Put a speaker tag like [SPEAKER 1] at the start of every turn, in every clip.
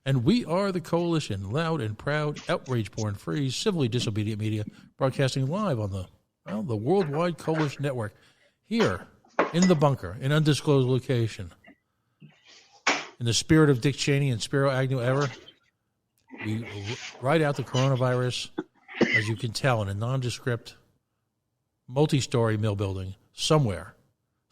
[SPEAKER 1] And we are the Coalition, loud and proud, outrage-born, free, civilly disobedient media, broadcasting live on the worldwide Coalition Network, here in the bunker, in undisclosed location. In the spirit of Dick Cheney and Spiro Agnew ever, we ride out the coronavirus, as you can tell, in a nondescript, multi-story mill building somewhere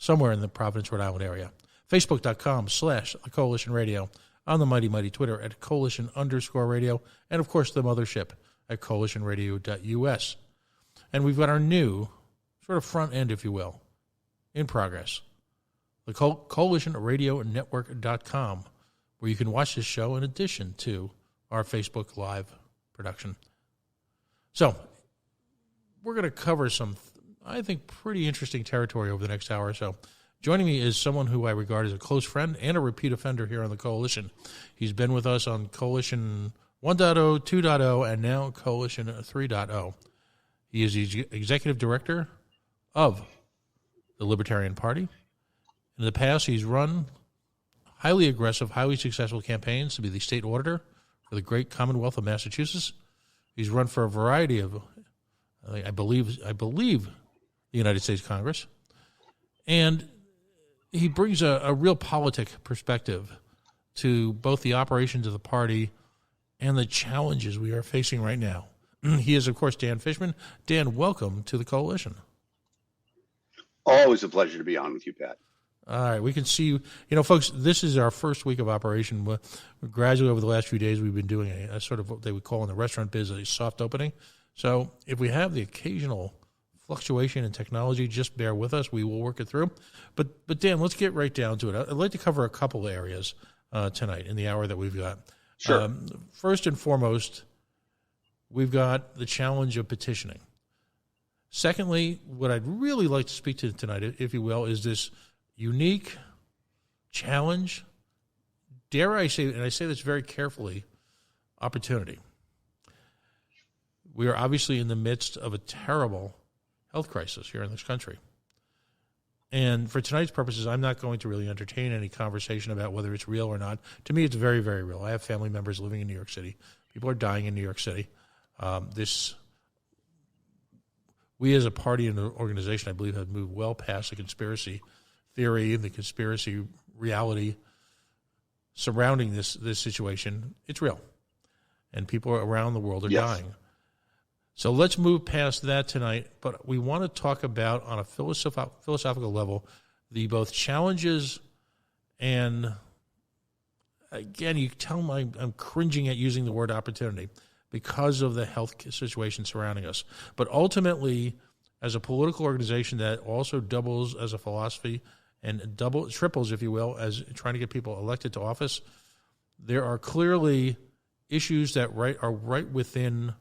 [SPEAKER 1] in the Providence, Rhode Island area. Facebook.com/The Coalition Radio. On the mighty Twitter at Coalition_radio, and of course the mothership at coalitionradio.us. And we've got our new sort of front end, if you will, in progress. The coalitionradionetwork.com, where you can watch this show in addition to our Facebook Live production. So we're going to cover some, I think, pretty interesting territory over the next hour or so. Joining me is someone who I regard as a close friend and a repeat offender here on the Coalition. He's been with us on Coalition 1.0, 2.0, and now Coalition 3.0. He is the executive director of the Libertarian Party. In the past, he's run highly aggressive, highly successful campaigns to be the state auditor for the great Commonwealth of Massachusetts. He's run for a variety of, I believe, the United States Congress. And he brings a real politic perspective to both the operations of the party and the challenges we are facing right now. He is, of course, Dan Fishman. Dan, welcome to the Coalition.
[SPEAKER 2] Always a pleasure to be on with you, Pat.
[SPEAKER 1] All right, we can see you. You know, folks, this is our first week of operation. Gradually, over the last few days, we've been doing a sort of what they would call in the restaurant biz a soft opening. So if we have the occasional fluctuation in technology, just bear with us. We will work it through. But Dan, let's get right down to it. I'd like to cover a couple of areas tonight in the hour that we've got.
[SPEAKER 2] Sure.
[SPEAKER 1] First and foremost, we've got the challenge of petitioning. Secondly, what I'd really like to speak to tonight, if you will, is this unique challenge, dare I say, and I say this very carefully, opportunity. We are obviously in the midst of a terrible health crisis here in this country. And for tonight's purposes, I'm not going to really entertain any conversation about whether it's real or not. To me, it's very, very real. I have family members living in New York City. People are dying in New York City. We as a party and an organization, I believe, have moved well past the conspiracy theory and the conspiracy reality surrounding this situation. It's real. And people around the world are dying. So let's move past that tonight, but we want to talk about, on a philosophical level, the both challenges and, again, you can tell I'm cringing at using the word opportunity because of the health situation surrounding us. But ultimately, as a political organization that also doubles as a philosophy and triples, if you will, as trying to get people elected to office, there are clearly issues that are right within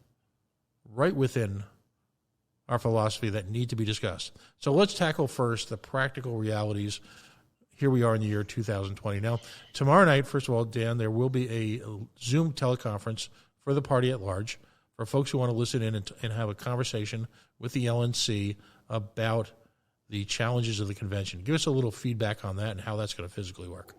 [SPEAKER 1] our philosophy that need to be discussed. So let's tackle first the practical realities. Here we are in the year 2020. Now, tomorrow night, first of all, Dan, there will be a Zoom teleconference for the party at large for folks who want to listen in and have a conversation with the LNC about the challenges of the convention. Give us a little feedback on that and how that's going to physically work.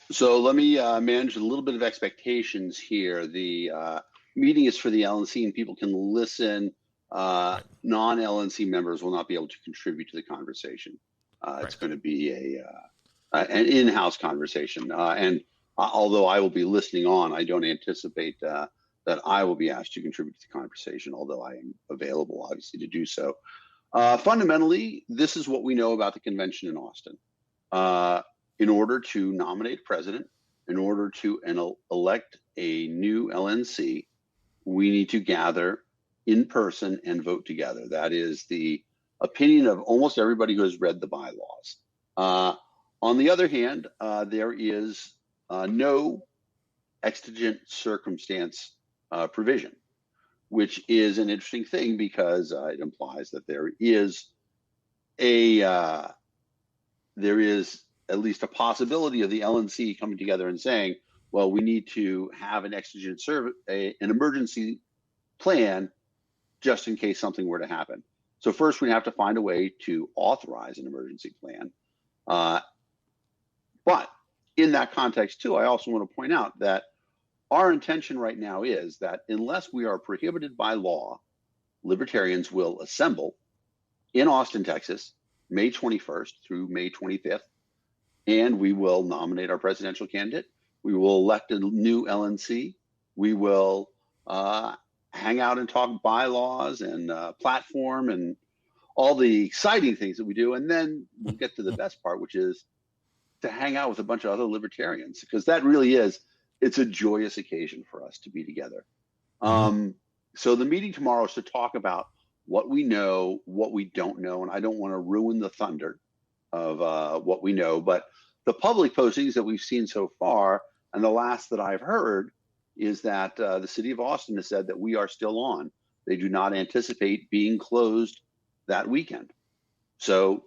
[SPEAKER 2] So let me manage a little bit of expectations here. The meeting is for the LNC and people can listen.
[SPEAKER 1] Right.
[SPEAKER 2] Non-LNC members will not be able to contribute to the conversation. It's going to be an in-house conversation. And although I will be listening on, I don't anticipate that I will be asked to contribute to the conversation, although I am available, obviously, to do so. Fundamentally, this is what we know about the convention in Austin. In order to nominate a president, in order to elect a new LNC, we need to gather in person and vote together. That is the opinion of almost everybody who has read the bylaws. On the other hand, there is no exigent circumstance provision, which is an interesting thing because it implies that there is at least a possibility of the LNC coming together and saying, well, we need to have an exigent an emergency plan just in case something were to happen. So first we have to find a way to authorize an emergency plan. But in that context too, I also want to point out that our intention right now is that unless we are prohibited by law, libertarians will assemble in Austin, Texas, May 21st through May 25th, and we will nominate our presidential candidate. We will elect a new LNC. We will hang out and talk bylaws and platform and all the exciting things that we do. And then we'll get to the best part, which is to hang out with a bunch of other libertarians, because that really is, it's a joyous occasion for us to be together. So the meeting tomorrow is to talk about what we know, what we don't know, and I don't want to ruin the thunder of what we know, but the public postings that we've seen so far, and the last that I've heard, is that the city of Austin has said that we are still on. They do not anticipate being closed that weekend. So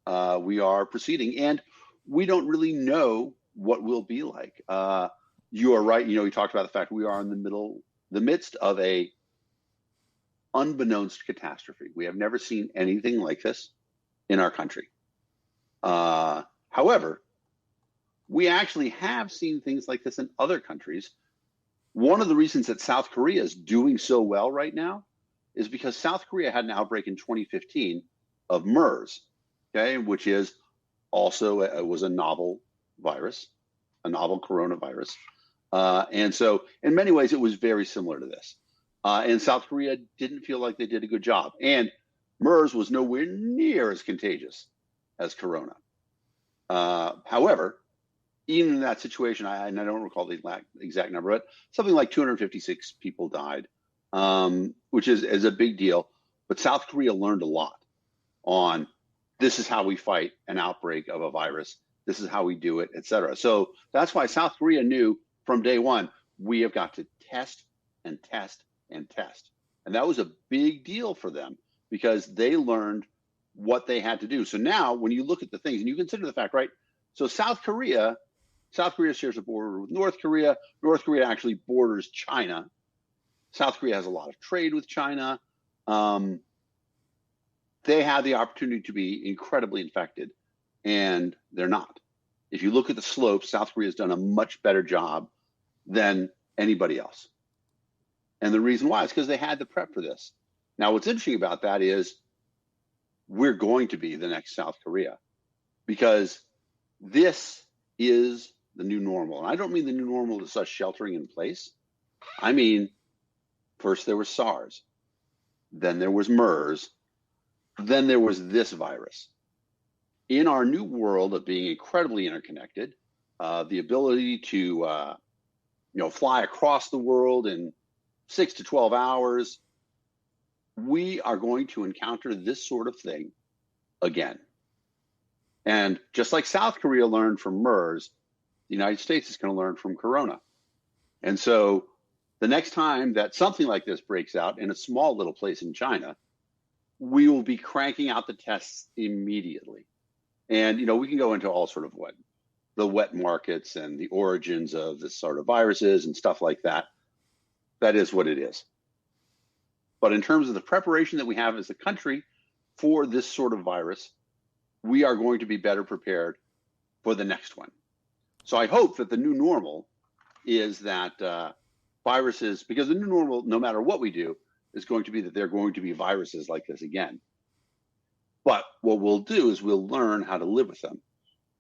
[SPEAKER 2] we are proceeding, and we don't really know what we'll be like. You are right. You talked about the fact we are in the midst of a unbeknownst catastrophe. We have never seen anything like this in our country. However, we actually have seen things like this in other countries. One of the reasons that South Korea is doing so well right now is because South Korea had an outbreak in 2015 of MERS, okay, which is also was a novel virus, a novel coronavirus. And so in many ways, it was very similar to this. And South Korea didn't feel like they did a good job. And MERS was nowhere near as contagious as corona. However, even in that situation, I don't recall the exact number, but something like 256 people died, which is a big deal. But South Korea learned a lot on this is how we fight an outbreak of a virus. This is how we do it, et cetera. So that's why South Korea knew from day one, we have got to test and test and test. And that was a big deal for them because they learned what they had to do. So now when you look at the things and you consider the fact, right? So South Korea shares a border with North Korea. North Korea actually borders China. South Korea has a lot of trade with China. They had the opportunity to be incredibly infected, and they're not. If you look at the slopes, South Korea has done a much better job than anybody else. And the reason why is because they had the prep for this. Now, what's interesting about that is we're going to be the next South Korea because this is the new normal. And I don't mean the new normal as us sheltering in place. I mean, first there was SARS, then there was MERS, then there was this virus. In our new world of being incredibly interconnected, the ability to fly across the world in 6 to 12 hours, we are going to encounter this sort of thing again. And just like South Korea learned from MERS, the United States is going to learn from Corona. And so the next time that something like this breaks out in a small little place in China, we will be cranking out the tests immediately. And, we can go into all sort of the wet markets and the origins of this sort of viruses and stuff like that. That is what it is. But in terms of the preparation that we have as a country for this sort of virus, we are going to be better prepared for the next one. So I hope that the new normal is that viruses, because the new normal, no matter what we do, is going to be that there are going to be viruses like this again. But what we'll do is we'll learn how to live with them.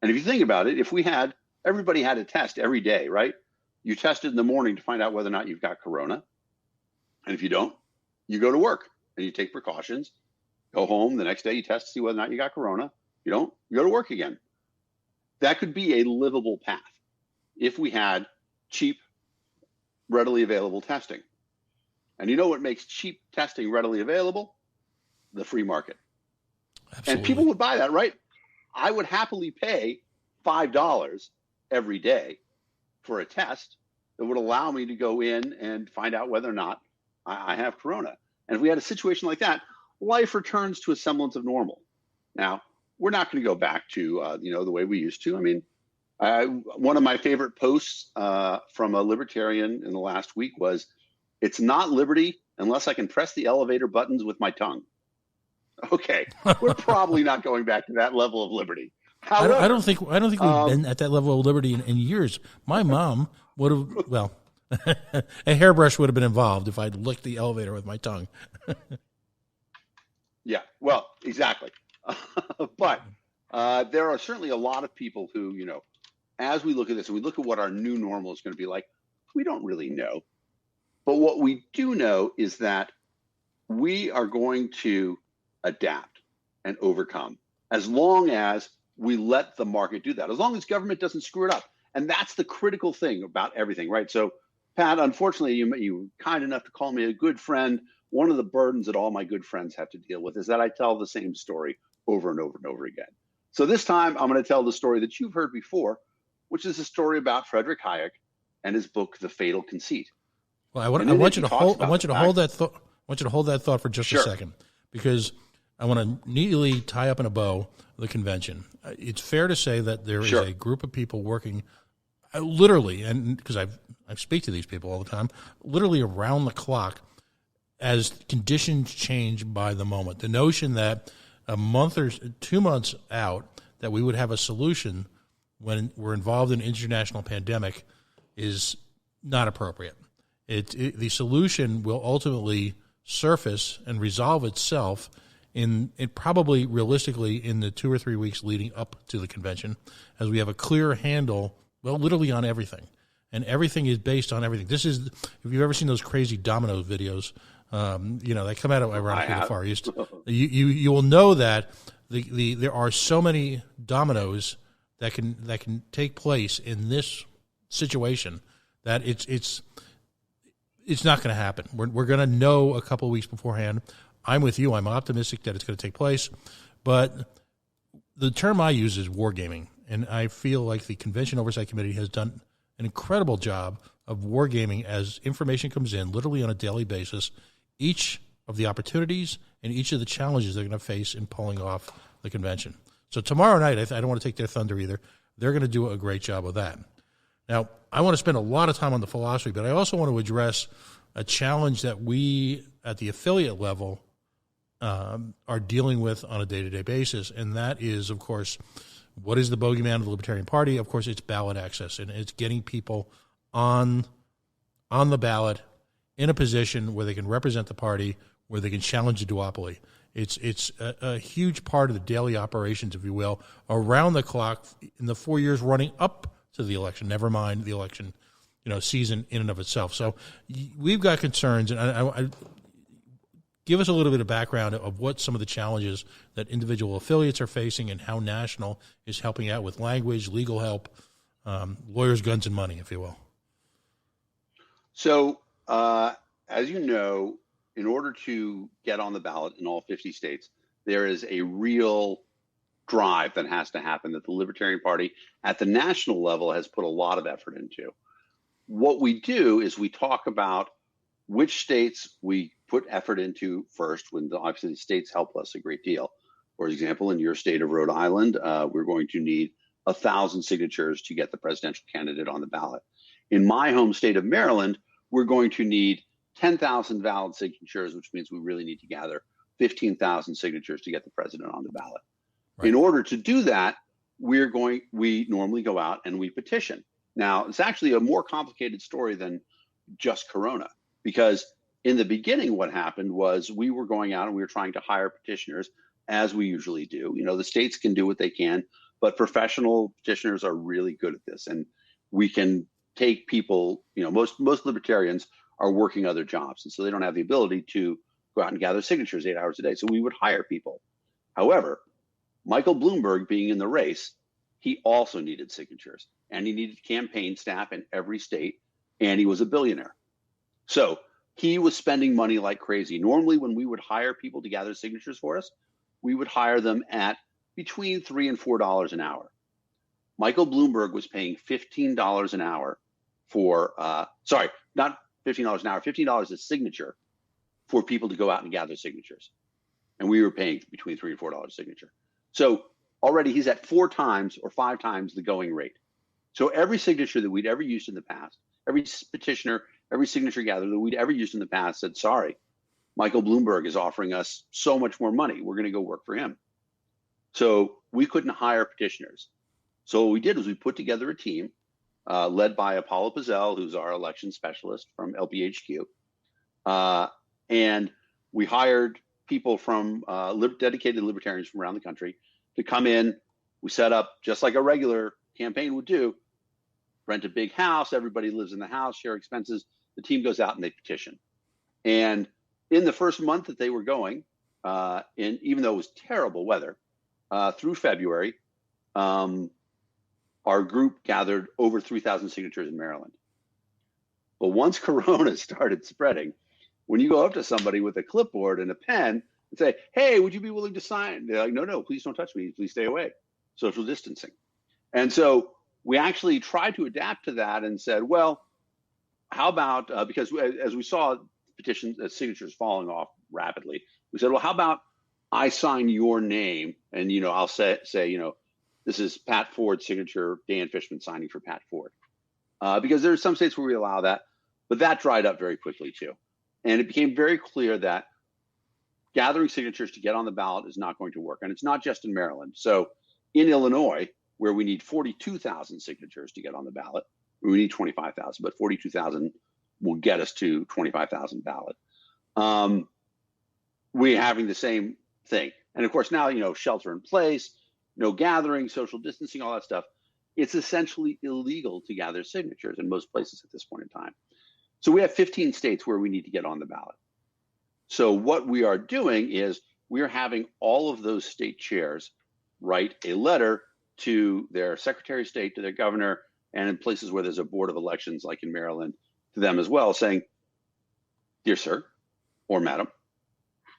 [SPEAKER 2] And if you think about it, if everybody had a test every day, right? You tested in the morning to find out whether or not you've got corona. And if you don't, you go to work and you take precautions, go home the next day, you test to see whether or not you got corona. You don't, you go to work again. That could be a livable path if we had cheap, readily available testing. And you know what makes cheap testing readily available? The free market. Absolutely. And people would buy that, right? I would happily pay $5 every day for a test that would allow me to go in and find out whether or not I have corona. And if we had a situation like that, life returns to a semblance of normal. Now, we're not going to go back to, the way we used to. I mean, one of my favorite posts from a libertarian in the last week was, it's not liberty unless I can press the elevator buttons with my tongue. Okay, we're probably not going back to that level of liberty. However, I
[SPEAKER 1] don't think we've been at that level of liberty in years. My mom would have, well, A hairbrush would have been involved if I'd licked the elevator with my tongue.
[SPEAKER 2] Yeah, well, exactly. But there are certainly a lot of people who, as we look at this and we look at what our new normal is going to be like, we don't really know. But what we do know is that we are going to adapt and overcome as long as we let the market do that, as long as government doesn't screw it up. And that's the critical thing about everything, right? So, Pat, unfortunately, you were kind enough to call me a good friend. One of the burdens that all my good friends have to deal with is that I tell the same story over and over and over again. So this time I'm going to tell the story that you've heard before, which is a story about Frederick Hayek and his book, The Fatal Conceit.
[SPEAKER 1] Well, I want you to hold that thought for just a second, because I want to neatly tie up in a bow the convention. It's fair to say that there is a group of people working literally, and because I speak to these people all the time, literally around the clock as conditions change by the moment. The notion that a month or 2 months out that we would have a solution when we're involved in an international pandemic is not appropriate. The solution will ultimately surface and resolve itself in probably realistically in the 2 or 3 weeks leading up to the convention, as we have a clear handle, well, literally on everything. And everything is based on everything. This is, if you've ever seen those crazy domino videos, they come out of ironically the Far East. You will know that there are so many dominoes that can take place in this situation that it's not going to happen. We're going to know a couple of weeks beforehand. I'm with you. I'm optimistic that it's going to take place, but the term I use is wargaming, and I feel like the Convention Oversight Committee has done an incredible job of wargaming as information comes in literally on a daily basis, each of the opportunities and each of the challenges they're going to face in pulling off the convention. So tomorrow night, I don't want to take their thunder either. They're going to do a great job of that. Now, I want to spend a lot of time on the philosophy, but I also want to address a challenge that we at the affiliate level are dealing with on a day-to-day basis, and that is, of course, what is the bogeyman of the Libertarian Party? Of course, it's ballot access, and it's getting people on the ballot in a position where they can represent the party, where they can challenge the duopoly. It's a huge part of the daily operations, if you will, around the clock in the 4 years running up to the election, never mind the election, season in and of itself. So we've got concerns, and I give us a little bit of background of what some of the challenges that individual affiliates are facing and how National is helping out with language, legal help, lawyers, guns, and money, if you will.
[SPEAKER 2] So, as you know, in order to get on the ballot in all 50 states, there is a real drive that has to happen that the Libertarian Party at the national level has put a lot of effort into. What we do is we talk about which states we put effort into first, when obviously the states help us a great deal. For example, in your state of Rhode Island, we're going to need 1,000 signatures to get the presidential candidate on the ballot. In my home state of Maryland, we're going to need 10,000 valid signatures, which means we really need to gather 15,000 signatures to get the president on the ballot. Right. In order to do that, we normally go out and we petition. Now, it's actually a more complicated story than just Corona, because in the beginning, what happened was we were going out and we were trying to hire petitioners, as we usually do. The states can do what they can, but professional petitioners are really good at this. And we can take people, most libertarians are working other jobs, and so they don't have the ability to go out and gather signatures 8 hours a day. So we would hire people. However, Michael Bloomberg being in the race, he also needed signatures, and he needed campaign staff in every state, and he was a billionaire. So he was spending money like crazy. Normally, when we would hire people to gather signatures for us, we would hire them at between $3 and $4 an hour. Michael Bloomberg was paying $15 an hour for, not $15 an hour, $15 a signature for people to go out and gather signatures. And we were paying between $3 and $4 a signature. So already he's at 4 times or 5 times the going rate. So every signature that we'd ever used in the past, every petitioner, every signature gatherer that we'd ever used in the past said, sorry, Michael Bloomberg is offering us so much more money. We're going to go work for him. So we couldn't hire petitioners. So what we did was we put together a team, led by Apollo Pizzell, who's our election specialist from LPHQ. And we hired people from dedicated libertarians from around the country to come in. We set up, just like a regular campaign would do, rent a big house, everybody lives in the house, share expenses. The team goes out and they petition. And in the first month that they were going, and even though it was terrible weather, through February, our group gathered over 3,000 signatures in Maryland. But once Corona started spreading, when you go up to somebody with a clipboard and a pen and say, hey, would you be willing to sign? They're like, no, please don't touch me. Please stay away. Social distancing. And so we actually tried to adapt to that and said, well, how about, because as we saw petitions, signatures falling off rapidly, we said, well, how about I sign your name and, I'll say, this is Pat Ford's signature, Dan Fishman signing for Pat Ford. Because there are some states where we allow that, but that dried up very quickly too. And it became very clear that gathering signatures to get on the ballot is not going to work. And it's not just in Maryland. So in Illinois, where we need 42,000 signatures to get on the ballot, we need 25,000, but 42,000 will get us to 25,000 ballot. We're having the same thing. And of course, now, shelter in place, no gathering, social distancing, all that stuff. It's essentially illegal to gather signatures in most places at this point in time. So we have 15 states where we need to get on the ballot. So what we are doing is we are having all of those state chairs write a letter to their Secretary of State, to their governor, and in places where there's a board of elections, like in Maryland, to them as well, saying, dear sir or madam,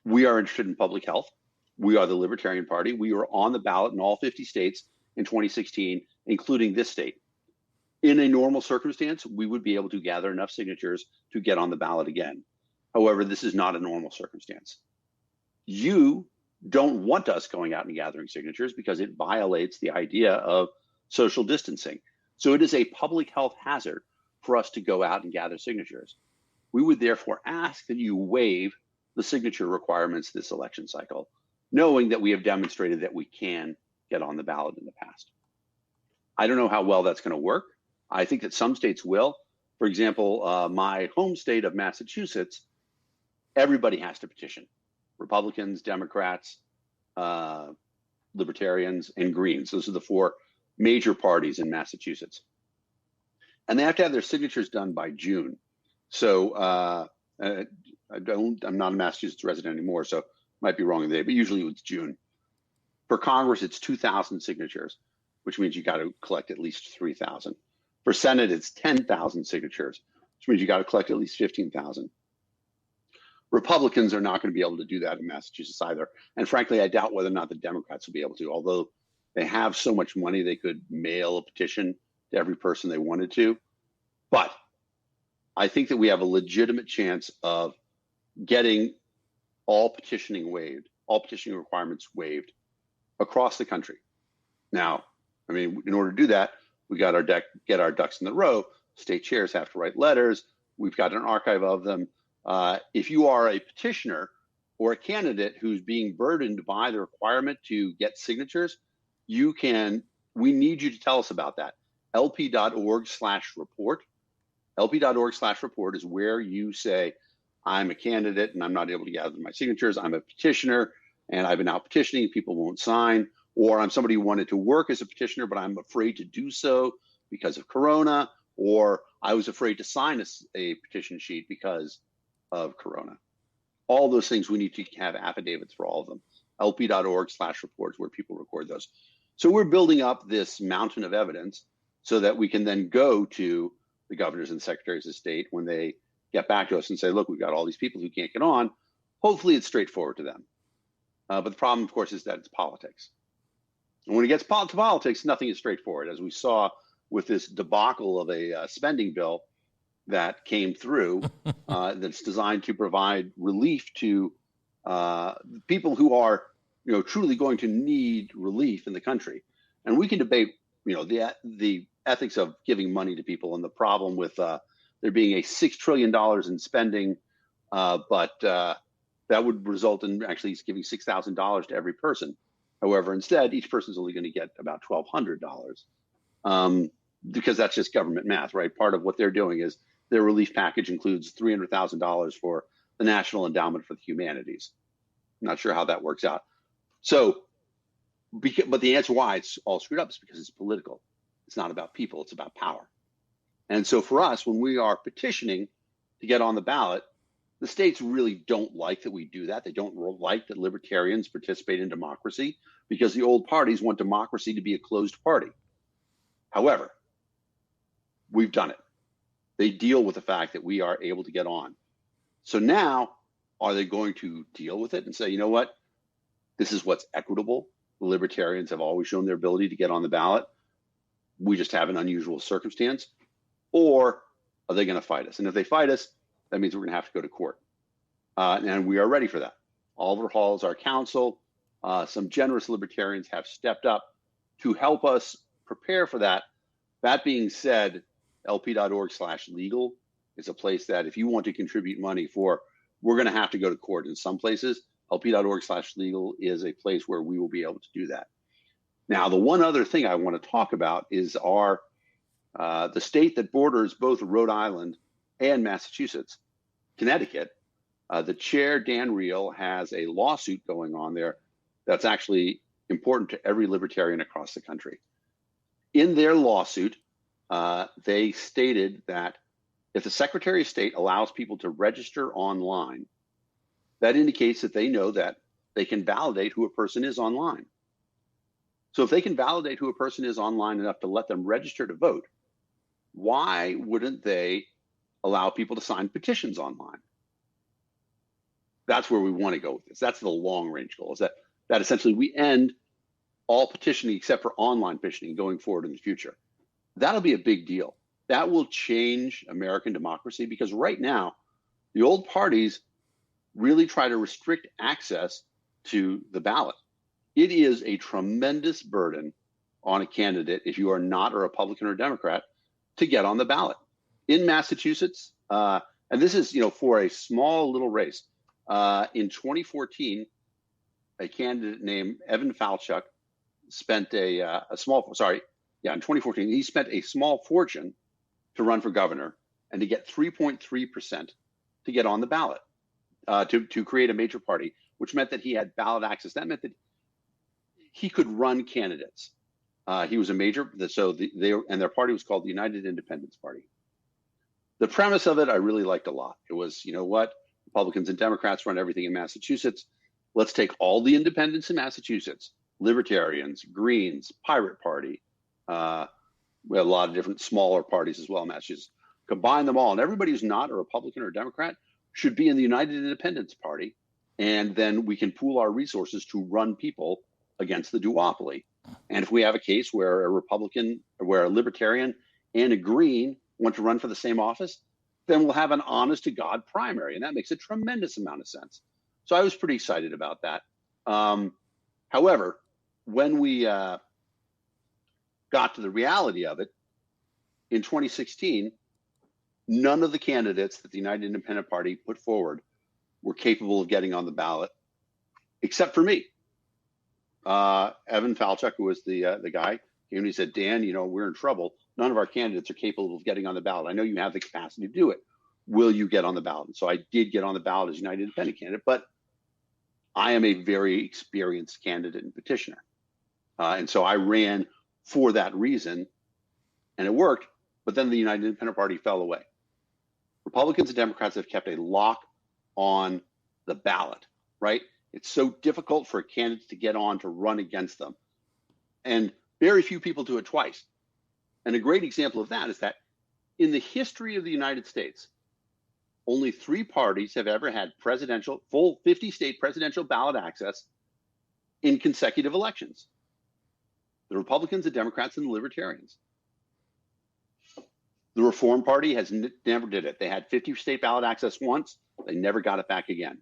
[SPEAKER 2] we are interested in public health. We are the Libertarian Party. We were on the ballot in all 50 states in 2016, including this state. In a normal circumstance, we would be able to gather enough signatures to get on the ballot again. However, this is not a normal circumstance. You don't want us going out and gathering signatures because it violates the idea of social distancing. So it is a public health hazard for us to go out and gather signatures. We would therefore ask that you waive the signature requirements this election cycle, knowing that we have demonstrated that we can get on the ballot in the past. I don't know how well that's going to work. I think that some states will. For example, my home state of Massachusetts, everybody has to petition. Republicans, Democrats, Libertarians, and Greens. Those are the four major parties in Massachusetts. And they have to have their signatures done by June. So I'm not a Massachusetts resident anymore, so might be wrong in the day, but usually it's June. For Congress, it's 2,000 signatures, which means you got to collect at least 3,000. For Senate, it's 10,000 signatures, which means you got to collect at least 15,000. Republicans are not going to be able to do that in Massachusetts either. And frankly, I doubt whether or not the Democrats will be able to, although they have so much money, they could mail a petition to every person they wanted to. But I think that we have a legitimate chance of getting all petitioning waived, all petitioning requirements waived across the country. Now, I mean, in order to do that, we got get our ducks in the row. State chairs have to write letters. We've got an archive of them. If you are a petitioner or a candidate who's being burdened by the requirement to get signatures, we need you to tell us about that. lp.org/report. lp.org/report is where you say, I'm a candidate and I'm not able to gather my signatures. I'm a petitioner and I've been out petitioning. People won't sign. Or I'm somebody who wanted to work as a petitioner, but I'm afraid to do so because of Corona. Or I was afraid to sign a petition sheet because of Corona. All those things, we need to have affidavits for all of them. lp.org/reports where people record those. So we're building up this mountain of evidence so that we can then go to the governors and secretaries of state when they get back to us and say, look, we've got all these people who can't get on. Hopefully it's straightforward to them. But the problem, of course, is that it's politics. And when it gets to politics, nothing is straightforward, as we saw with this debacle of a spending bill that came through that's designed to provide relief to people who are, truly going to need relief in the country. And we can debate, the ethics of giving money to people and the problem with there being a $6 trillion in spending, but that would result in actually giving $6,000 to every person. However, instead, each person is only going to get about $1,200. because that's just government math, right? Part of what they're doing is their relief package includes $300,000 for the National Endowment for the Humanities. I'm not sure how that works out. So, but the answer why it's all screwed up is because it's political. It's not about people, it's about power. And so for us, when we are petitioning to get on the ballot, the states really don't like that we do that. They don't like that libertarians participate in democracy because the old parties want democracy to be a closed party. However, we've done it. They deal with the fact that we are able to get on. So now, are they going to deal with it and say, you know what, this is what's equitable? The libertarians have always shown their ability to get on the ballot. We just have an unusual circumstance. Or are they going to fight us? And if they fight us, that means we're going to have to go to court. And we are ready for that. Oliver Hall is our counsel. Some generous libertarians have stepped up to help us prepare for that. That being said, lp.org/legal is a place that if you want to contribute money for, we're going to have to go to court in some places. lp.org/legal is a place where we will be able to do that. Now, the one other thing I want to talk about is the state that borders both Rhode Island and Massachusetts, Connecticut. The chair, Dan Reel, has a lawsuit going on there that's actually important to every libertarian across the country. In their lawsuit, they stated that if the Secretary of State allows people to register online, that indicates that they know that they can validate who a person is online. So if they can validate who a person is online enough to let them register to vote, why wouldn't they allow people to sign petitions online? That's where we want to go with this. That's the long range goal, is that essentially we end all petitioning except for online petitioning going forward in the future. That'll be a big deal. That will change American democracy because right now, the old parties really try to restrict access to the ballot. It is a tremendous burden on a candidate, if you are not a Republican or Democrat, to get on the ballot. In Massachusetts, and this is, for a small little race, in 2014, a candidate named Evan Falchuk spent in 2014, he spent a small fortune to run for governor and to get 3.3% to get on the ballot, to create a major party, which meant that he had ballot access. That meant that he could run candidates. He was a major, their party was called the United Independence Party. The premise of it, I really liked a lot. It was, Republicans and Democrats run everything in Massachusetts. Let's take all the independents in Massachusetts, Libertarians, Greens, Pirate Party. We have a lot of different smaller parties as well in Massachusetts. Combine them all, and everybody who's not a Republican or Democrat should be in the United Independence Party, and then we can pool our resources to run people against the duopoly. And if we have a case where a Libertarian and a Green want to run for the same office, then we'll have an honest to God primary. And that makes a tremendous amount of sense. So I was pretty excited about that. However, when we got to the reality of it, in 2016, none of the candidates that the United Independent Party put forward were capable of getting on the ballot, except for me. Evan Falchuk, who was the guy, came and he said, Dan, we're in trouble. None of our candidates are capable of getting on the ballot. I know you have the capacity to do it. Will you get on the ballot? And so I did get on the ballot as United Independent candidate, but I am a very experienced candidate and petitioner. And so I ran for that reason, and it worked, but then the United Independent Party fell away. Republicans and Democrats have kept a lock on the ballot, right? It's so difficult for a candidate to get on to run against them. And very few people do it twice. And a great example of that is that in the history of the United States, only 3 parties have ever had full 50-state presidential ballot access in consecutive elections. The Republicans, the Democrats, and the Libertarians. The Reform Party never did it. They had 50-state ballot access once. They never got it back again.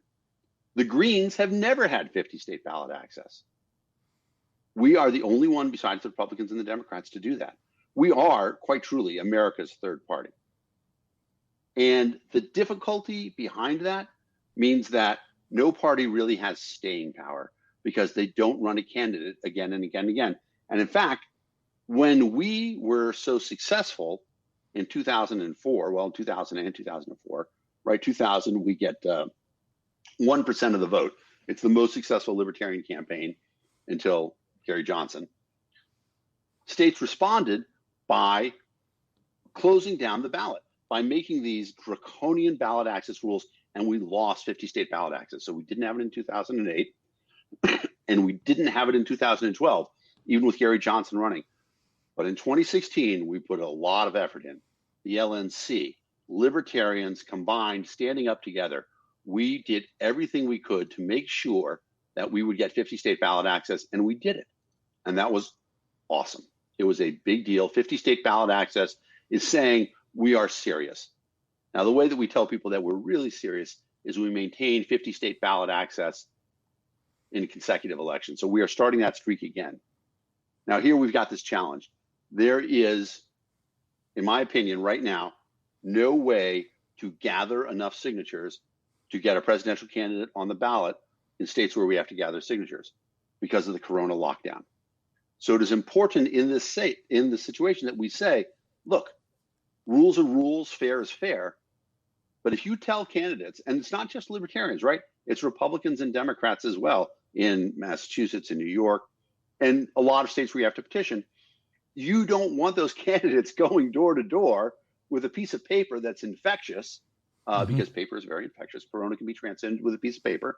[SPEAKER 2] The Greens have never had 50-state ballot access. We are the only one besides the Republicans and the Democrats to do that. We are, quite truly, America's third party. And the difficulty behind that means that no party really has staying power because they don't run a candidate again and again and again. And in fact, When we were so successful in 2004, well, 2000 and 2004, right? 2000, we get 1% of the vote. It's the most successful libertarian campaign until Gary Johnson. States responded by closing down the ballot, by making these draconian ballot access rules, and we lost 50 state ballot access. So we didn't have it in 2008, and we didn't have it in 2012, even with Gary Johnson running. But in 2016, we put a lot of effort in. The LNC, libertarians combined, standing up together. We did everything we could to make sure that we would get 50 state ballot access, and we did it. And that was awesome. It was a big deal. 50 state ballot access is saying we are serious. Now, the way that we tell people that we're really serious is we maintain 50 state ballot access in consecutive elections. So we are starting that streak again. Now, here we've got this challenge. There is, in my opinion, right now, no way to gather enough signatures to get a presidential candidate on the ballot in states where we have to gather signatures because of the corona lockdown. So it is important in this situation that we say, look, rules are rules, fair is fair. But if you tell candidates, and it's not just libertarians, right? It's Republicans and Democrats as well in Massachusetts and New York and a lot of states where you have to petition. You don't want those candidates going door to door with a piece of paper that's infectious, because paper is very infectious. Corona can be transmitted with a piece of paper.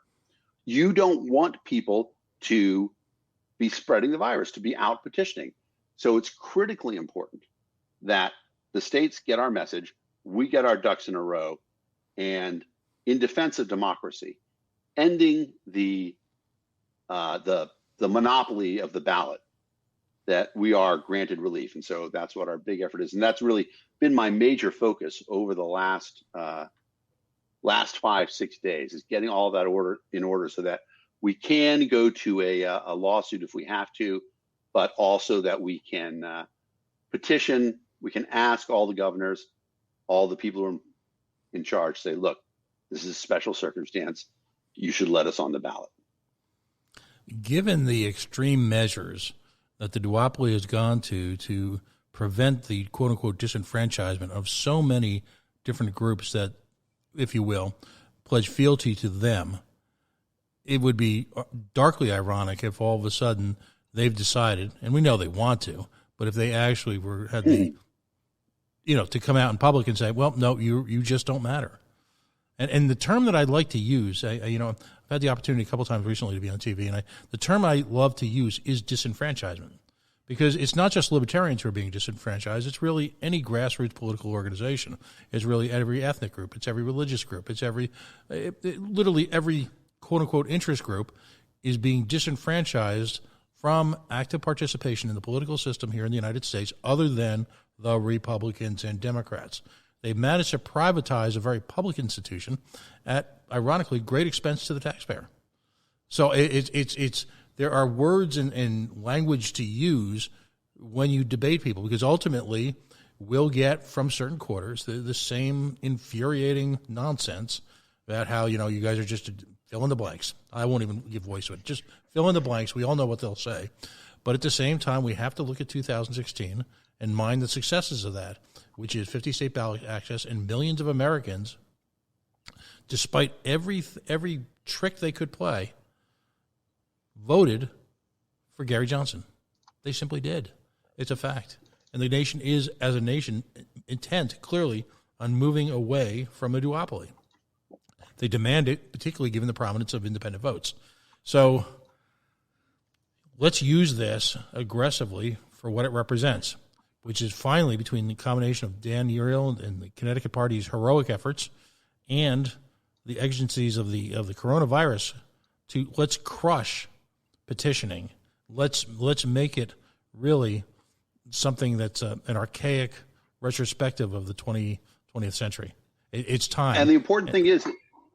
[SPEAKER 2] You don't want people to be spreading the virus, to be out petitioning. So it's critically important that the states get our message, we get our ducks in a row, and in defense of democracy, ending the monopoly of the ballot, that we are granted relief. And so that's what our big effort is. And that's really been my major focus over the last 5-6 days, is getting all that in order so that we can go to a lawsuit if we have to, but also that we can petition, we can ask all the governors, all the people who are in charge, say, look, this is a special circumstance. You should let us on the ballot.
[SPEAKER 1] Given the extreme measures that the duopoly has gone to prevent the quote-unquote disenfranchisement of so many different groups that, if you will, pledge fealty to them, it would be darkly ironic if all of a sudden they've decided, and we know they want to, but if they actually had the, to come out in public and say, well, no, you just don't matter. And the term that I'd like to use, I've had the opportunity a couple times recently to be on TV, and the term I love to use is disenfranchisement, because it's not just libertarians who are being disenfranchised. It's really any grassroots political organization. It's really every ethnic group. It's every religious group. It's literally every quote-unquote interest group is being disenfranchised from active participation in the political system here in the United States, other than the Republicans and Democrats. They've managed to privatize a very public institution at, ironically, great expense to the taxpayer. So there are words and language to use when you debate people, because ultimately we'll get from certain quarters the same infuriating nonsense about how, you guys are just fill in the blanks. I won't even give voice to it. Just fill in the blanks. We all know what they'll say. But at the same time, we have to look at 2016 and mind the successes of that, which is 50 state ballot access, and millions of Americans, despite every trick they could play, voted for Gary Johnson. They simply did. It's a fact. And the nation is, as a nation, intent, clearly, on moving away from a duopoly. They demand it, particularly given the prominence of independent votes. So let's use this aggressively for what it represents, which is finally between the combination of Dan Uriel and the Connecticut Party's heroic efforts and the exigencies of the coronavirus, to let's crush petitioning. Let's make it really something that's an archaic retrospective of the 20th century. It's time.
[SPEAKER 2] And the important thing is,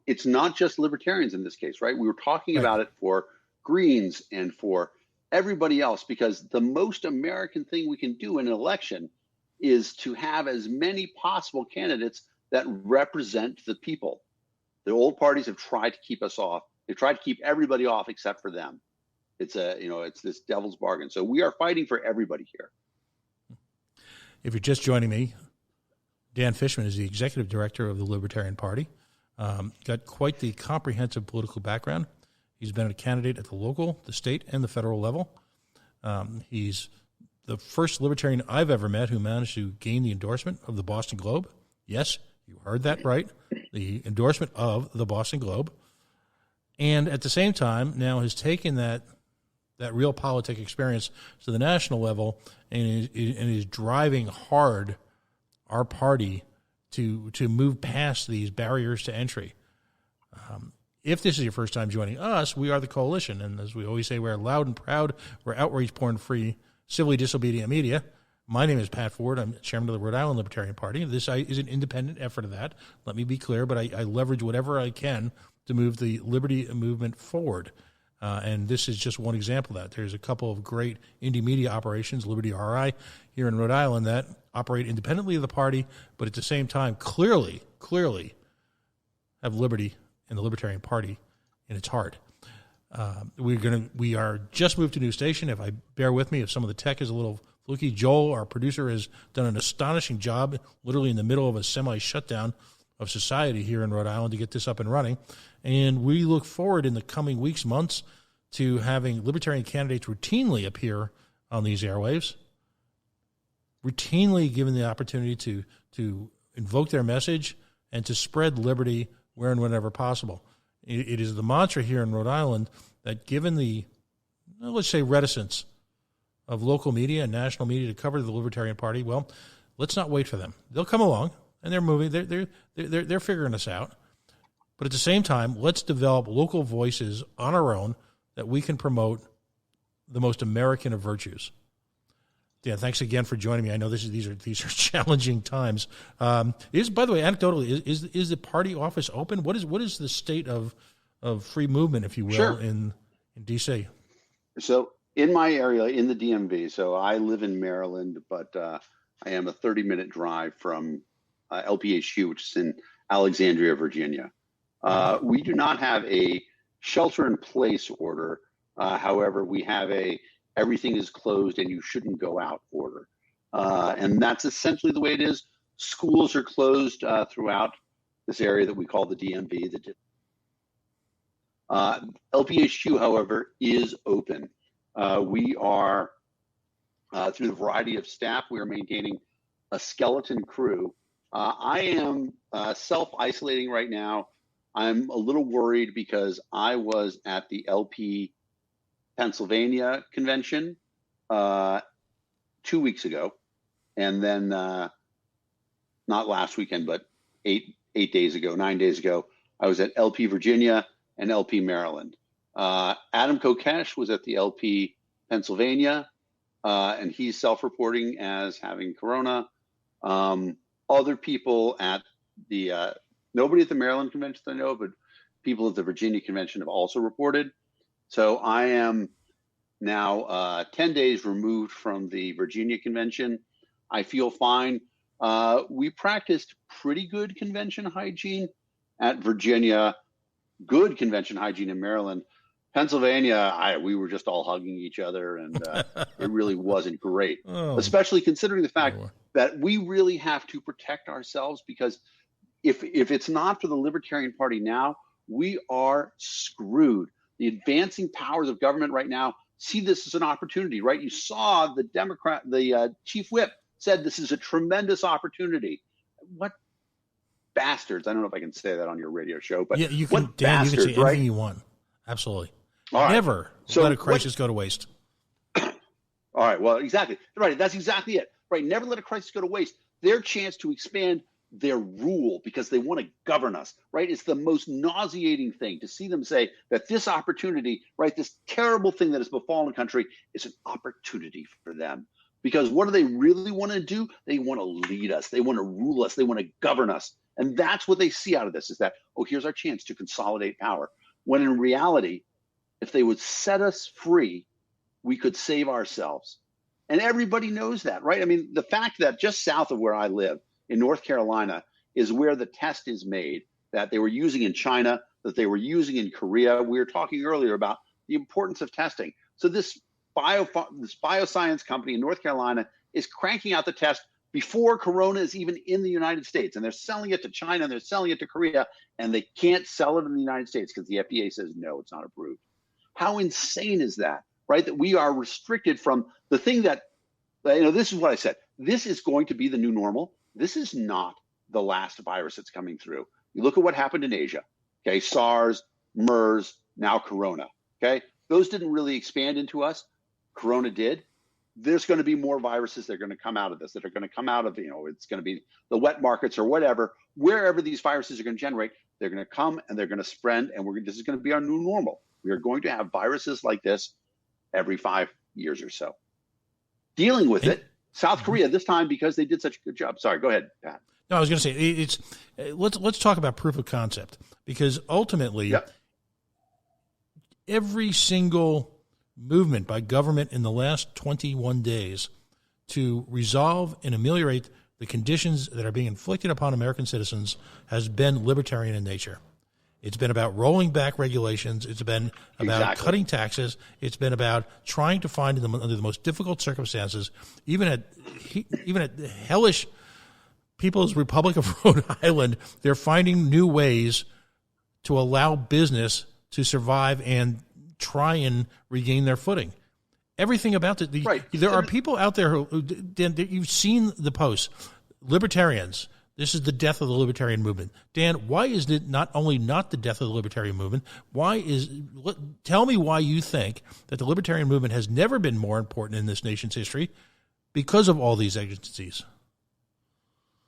[SPEAKER 2] it's not just libertarians in this case, right? We were talking about it for Greens and for everybody else, because the most American thing we can do in an election is to have as many possible candidates that represent the people. The old parties have tried to keep us off. They've tried to keep everybody off except for them. It's this devil's bargain. So we are fighting for everybody here.
[SPEAKER 1] If you're just joining me, Dan Fishman is the executive director of the Libertarian Party. Got quite the comprehensive political background. He's been a candidate at the local, the state, and the federal level. He's the first libertarian I've ever met who managed to gain the endorsement of the Boston Globe. Yes, you heard that right. The endorsement of the Boston Globe. And at the same time, now has taken that realpolitik experience to the national level and is driving hard our party to move past these barriers to entry. If this is your first time joining us, we are the Coalition. And as we always say, we're loud and proud. We're outrage porn-free, civilly disobedient media. My name is Pat Ford. I'm chairman of the Rhode Island Libertarian Party. This is an independent effort of that. Let me be clear, but I leverage whatever I can to move the liberty movement forward. And this is just one example of that. There's a couple of great indie media operations, Liberty RI, here in Rhode Island, that operate independently of the party, but at the same time clearly have liberty and the Libertarian Party in its heart. We are just moved to a new station. If I bear with me, if some of the tech is a little fluky, Joel, our producer, has done an astonishing job, literally in the middle of a semi-shutdown of society here in Rhode Island, to get this up and running. And we look forward in the coming weeks, months, to having libertarian candidates routinely appear on these airwaves, routinely given the opportunity to invoke their message and to spread liberty where and whenever possible. It is the mantra here in Rhode Island that, given the, let's say, reticence of local media and national media to cover the Libertarian Party, well, let's not wait for them. They'll come along, and they're moving. They're figuring us out. But at the same time, let's develop local voices on our own that we can promote the most American of virtues. Dan, thanks again for joining me. I know these are challenging times. By the way, anecdotally, is the party office open? What is the state of free movement, if you will,
[SPEAKER 2] Sure.
[SPEAKER 1] in DC?
[SPEAKER 2] So in my area, in the DMV, so I live in Maryland, but I am a 30-minute drive from LPHQ, which is in Alexandria, Virginia. We do not have a shelter-in-place order. However, we have everything is closed and you shouldn't go out order. And that's essentially the way it is. Schools are closed throughout this area that we call the DMV. LPHQ, however, is open. We are, through the variety of staff, we are maintaining a skeleton crew. I am self-isolating right now. I'm a little worried because I was at the LP Pennsylvania convention 2 weeks ago, and then not last weekend, but 9 days ago, I was at LP Virginia and LP Maryland. Adam Kokesh was at the LP Pennsylvania, and he's self-reporting as having corona. Other people at the nobody at the Maryland convention I know, but people at the Virginia convention have also reported. So I am now 10 days removed from the Virginia convention. I feel fine. We practiced pretty good convention hygiene at Virginia, good convention hygiene in Maryland. Pennsylvania, we were just all hugging each other, and it really wasn't great, especially considering the fact that we really have to protect ourselves, because if it's not for the Libertarian Party now, we are screwed. The advancing powers of government right now see this as an opportunity, right? You saw the chief whip said this is a tremendous opportunity. What bastards. I don't know if I can say that on your radio show, but
[SPEAKER 1] yeah, you can,
[SPEAKER 2] what
[SPEAKER 1] Dan,
[SPEAKER 2] bastards,
[SPEAKER 1] you can say
[SPEAKER 2] right?
[SPEAKER 1] anything you want. Absolutely.
[SPEAKER 2] All right.
[SPEAKER 1] Never let a crisis go to waste.
[SPEAKER 2] All right. Well, exactly. Right. That's exactly it. Right. Never let a crisis go to waste. Their chance to expand their rule because they want to govern us, right? It's the most nauseating thing to see them say that this opportunity, right, this terrible thing that has befallen the country is an opportunity for them. Because what do they really want to do? They want to lead us. They want to rule us. They want to govern us. And that's what they see out of this, is that, oh, here's our chance to consolidate power. When in reality, if they would set us free, we could save ourselves. And everybody knows that, right? I mean, the fact that just south of where I live, in North Carolina, is where the test is made that they were using in China, that they were using in Korea. We were talking earlier about the importance of testing. So this bioscience company in North Carolina is cranking out the test before Corona is even in the United States, and they're selling it to China and they're selling it to Korea, and they can't sell it in the United States because the FDA says no, it's not approved. How insane is that, right? That we are restricted from the thing that, this is what I said. This is going to be the new normal. This is not the last virus that's coming through. You look at what happened in Asia, okay? SARS, MERS, now Corona, okay? Those didn't really expand into us. Corona did. There's going to be more viruses that are going to come out of this, that are going to come out of, it's going to be the wet markets or whatever, wherever these viruses are going to generate, they're going to come and they're going to spread, and this is going to be our new normal. We are going to have viruses like this every 5 years or so. Dealing with it, South Korea this time, because they did such a good job. Sorry, go ahead, Pat.
[SPEAKER 1] No, I was going to say, let's talk about proof of concept, because ultimately, every single movement by government in the last 21 days to resolve and ameliorate the conditions that are being inflicted upon American citizens has been libertarian in nature. It's been about rolling back regulations. It's been about cutting taxes. It's been about trying to find under the most difficult circumstances, even at hellish People's Republic of Rhode Island, they're finding new ways to allow business to survive and try and regain their footing. Everything about it. There are people out there who Dan, you've seen the posts. Libertarians, this is the death of the libertarian movement. Dan, why is it not only not the death of the libertarian movement? Tell me why you think that the libertarian movement has never been more important in this nation's history because of all these agencies.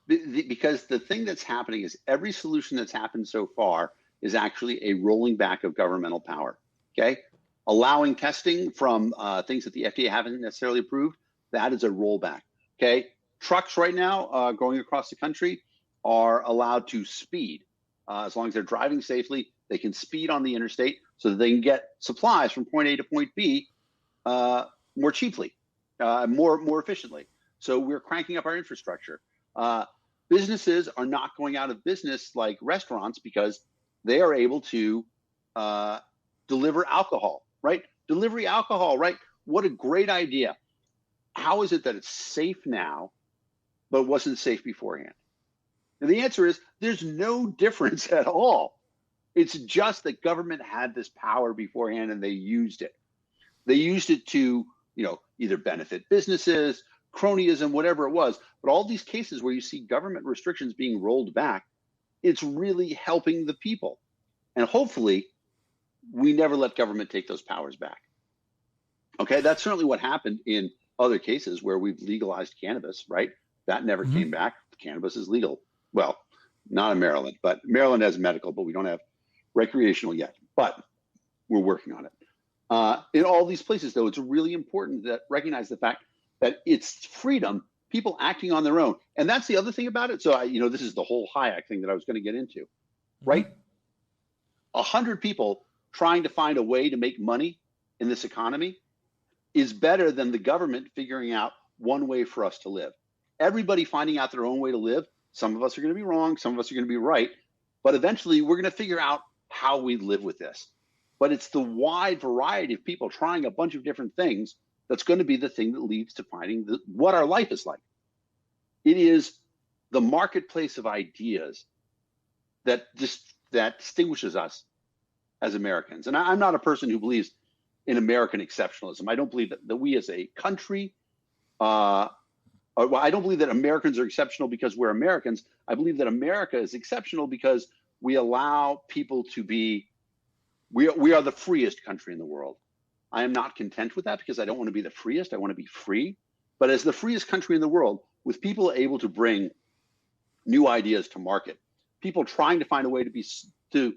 [SPEAKER 2] Because the thing that's happening is every solution that's happened so far is actually a rolling back of governmental power. Okay, allowing testing from things that the FDA haven't necessarily approved, that is a rollback. Okay, trucks right now going across the country are allowed to speed as long as they're driving safely. They can speed on the interstate so that they can get supplies from point A to point B more cheaply, more efficiently. So we're cranking up our infrastructure. Businesses are not going out of business like restaurants because they are able to deliver alcohol, right? Delivery alcohol, right? What a great idea. How is it that it's safe now, but wasn't safe beforehand? And the answer is there's no difference at all. It's just that government had this power beforehand and they used it. They used it to, either benefit businesses, cronyism, whatever it was. But all these cases where you see government restrictions being rolled back, it's really helping the people. And hopefully we never let government take those powers back. Okay, that's certainly what happened in other cases where we've legalized cannabis, right? That never came back. Cannabis is legal. Well, not in Maryland, but Maryland has medical, but we don't have recreational yet. But we're working on it. In all these places, though, it's really important to recognize the fact that it's freedom, people acting on their own. And that's the other thing about it. So, this is the whole Hayek thing that I was going to get into, right? 100 people trying to find a way to make money in this economy is better than the government figuring out one way for us to live. Everybody finding out their own way to live. Some of us are going to be wrong. Some of us are going to be right. But eventually we're going to figure out how we live with this. But it's the wide variety of people trying a bunch of different things that's going to be the thing that leads to finding what our life is like. It is the marketplace of ideas that distinguishes us as Americans. And I'm not a person who believes in American exceptionalism. I don't believe that we as a country, I don't believe that Americans are exceptional because we're Americans. I believe that America is exceptional because we allow people to be, we are the freest country in the world. I am not content with that because I don't want to be the freest. I want to be free. But as the freest country in the world, with people able to bring new ideas to market, people trying to find a way to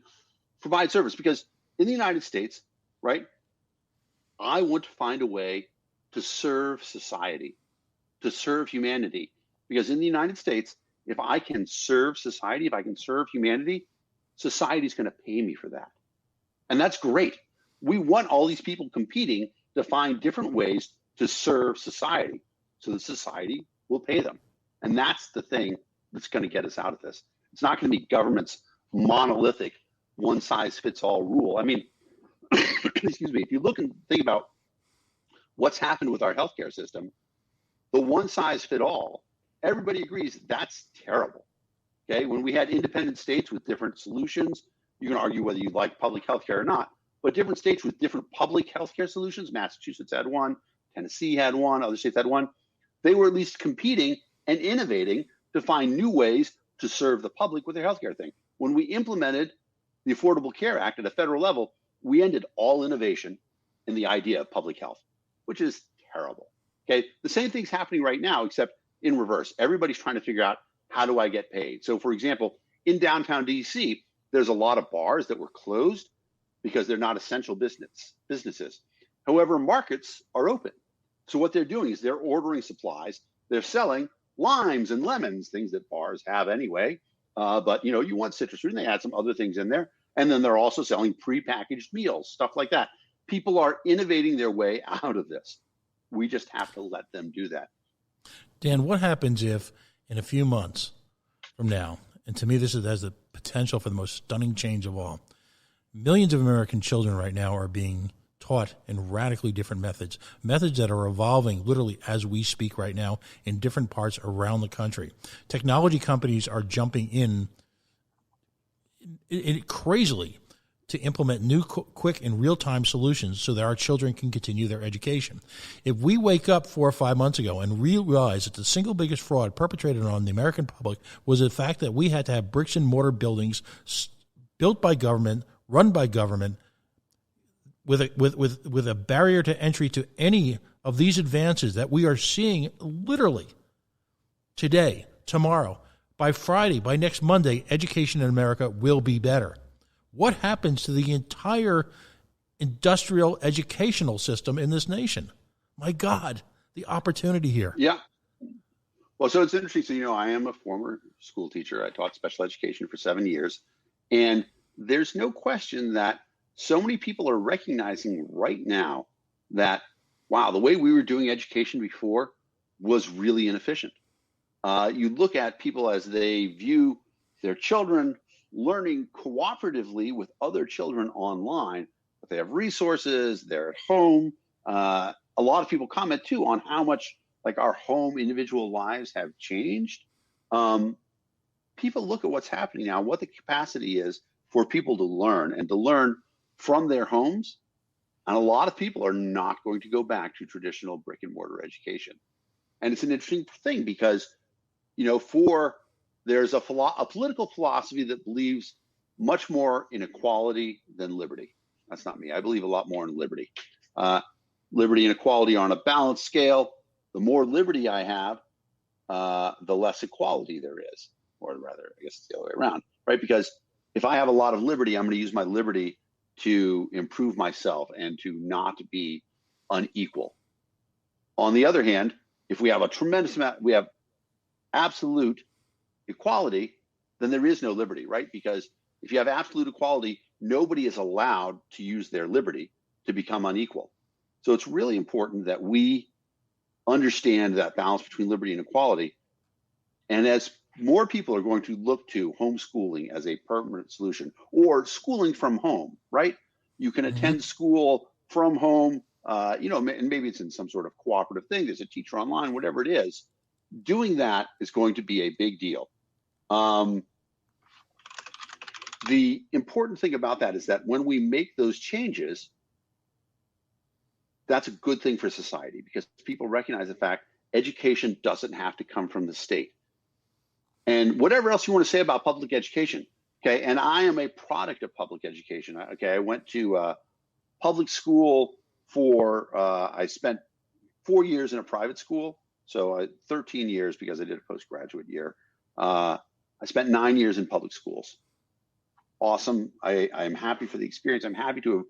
[SPEAKER 2] provide service, because in the United States, right, I want to find a way to serve society, to serve humanity. Because in the United States, if I can serve society, if I can serve humanity, society's going to pay me for that. And that's great. We want all these people competing to find different ways to serve society so that society will pay them. And that's the thing that's going to get us out of this. It's not going to be government's monolithic one-size-fits-all rule. I mean, excuse me, if you look and think about what's happened with our healthcare system, the one-size-fit-all, everybody agrees that's terrible. Okay, when we had independent states with different solutions, you can argue whether you like public health care or not, but different states with different public health care solutions, Massachusetts had one, Tennessee had one, other states had one, they were at least competing and innovating to find new ways to serve the public with their healthcare thing. When we implemented the Affordable Care Act at a federal level, we ended all innovation in the idea of public health, which is terrible. Okay, the same thing's happening right now, except in reverse. Everybody's trying to figure out, how do I get paid? So for example, in downtown DC, there's a lot of bars that were closed because they're not essential businesses. However, markets are open. So what they're doing is they're ordering supplies. They're selling limes and lemons, things that bars have anyway. But you want citrus fruit, and they add some other things in there. And then they're also selling prepackaged meals, stuff like that. People are innovating their way out of this. We just have to let them do that.
[SPEAKER 1] Dan, what happens if in a few months from now, and to me this has the potential for the most stunning change of all, millions of American children right now are being taught in radically different methods that are evolving literally as we speak right now in different parts around the country. Technology companies are jumping in crazily to implement new, quick, and real-time solutions so that our children can continue their education. If we wake up 4 or 5 months ago and realize that the single biggest fraud perpetrated on the American public was the fact that we had to have bricks and mortar buildings built by government, run by government, with a barrier to entry to any of these advances that we are seeing literally today, tomorrow, by Friday, by next Monday, education in America will be better. What happens to the entire industrial educational system in this nation? My God, the opportunity here.
[SPEAKER 2] Yeah. Well, so it's interesting. So, I am a former school teacher. I taught special education for 7 years. And there's no question that so many people are recognizing right now that, wow, the way we were doing education before was really inefficient. You look at people as they view their children learning cooperatively with other children online, but they have resources, they're at home. A lot of people comment too on how much like our home individual lives have changed. People look at what's happening now, what the capacity is for people to learn and to learn from their homes. And a lot of people are not going to go back to traditional brick and mortar education. And it's an interesting thing because, there's a political philosophy that believes much more in equality than liberty. That's not me. I believe a lot more in liberty. Liberty and equality are on a balanced scale. The more liberty I have, the less equality there is. Or rather, I guess it's the other way around, right? Because if I have a lot of liberty, I'm going to use my liberty to improve myself and to not be unequal. On the other hand, if we have a tremendous amount, we have absolute equality, then there is no liberty, right? Because if you have absolute equality, nobody is allowed to use their liberty to become unequal. So it's really important that we understand that balance between liberty and equality. And as more people are going to look to homeschooling as a permanent solution or schooling from home, right? You can attend school from home, and maybe it's in some sort of cooperative thing. There's a teacher online, whatever it is. Doing that is going to be a big deal. The important thing about that is that when we make those changes, that's a good thing for society because people recognize the fact education doesn't have to come from the state. And whatever else you want to say about public education, okay, and I am a product of public education, okay, I went to public school I spent 4 years in a private school, so 13 years because I did a postgraduate year. I spent 9 years in public schools. Awesome. I'm happy for the experience. I'm happy to have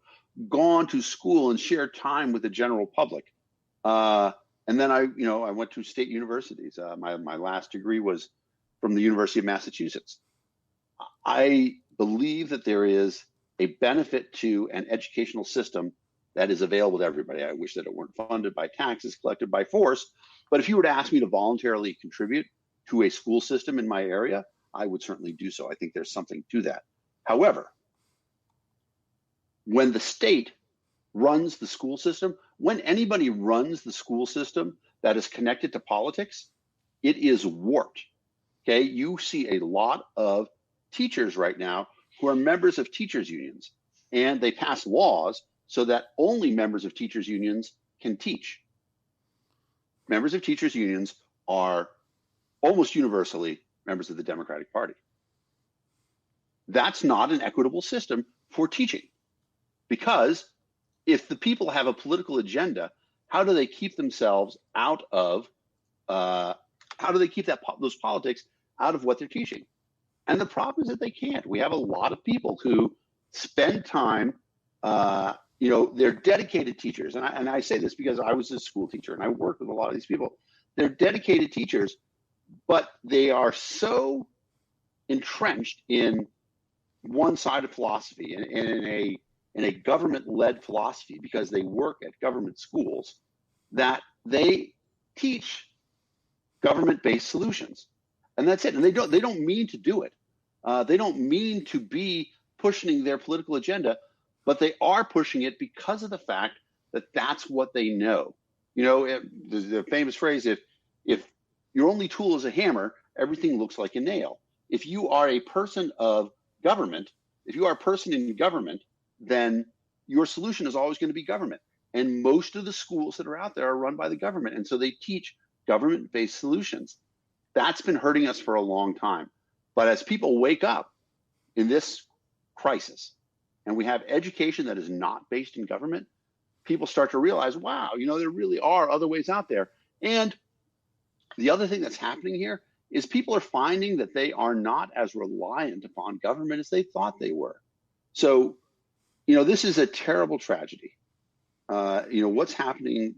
[SPEAKER 2] gone to school and shared time with the general public. And then I went to state universities. My last degree was from the University of Massachusetts. I believe that there is a benefit to an educational system that is available to everybody. I wish that it weren't funded by taxes collected by force. But if you were to ask me to voluntarily contribute to a school system in my area, I would certainly do so. I think there's something to that. However, when the state runs the school system, when anybody runs the school system that is connected to politics, It is warped. Okay, you see a lot of teachers right now who are members of teachers unions, and they pass laws so that only members of teachers unions can teach. Members of teachers unions are almost universally members of the Democratic Party. That's not an equitable system for teaching, because if the people have a political agenda, how do they keep themselves out of how do they keep those politics out of what they're teaching? And the problem is that they can't. We have a lot of people who spend time, they're dedicated teachers. And I say this because I was a school teacher and I worked with a lot of these people. They're dedicated teachers, but they are so entrenched in one-sided philosophy and in a government-led philosophy, because they work at government schools, that they teach government-based solutions, and that's it. And they don't mean to do it. They don't mean to be pushing their political agenda, but they are pushing it because of the fact that that's what they know. The famous phrase: if your only tool is a hammer, everything looks like a nail. If you are a person of government, if you are a person in government, then your solution is always going to be government. And most of the schools that are out there are run by the government. And so they teach government-based solutions. That's been hurting us for a long time. But as people wake up in this crisis, and we have education that is not based in government, people start to realize, wow, there really are other ways out there. And the other thing that's happening here is people are finding that they are not as reliant upon government as they thought they were. So, this is a terrible tragedy. What's happening,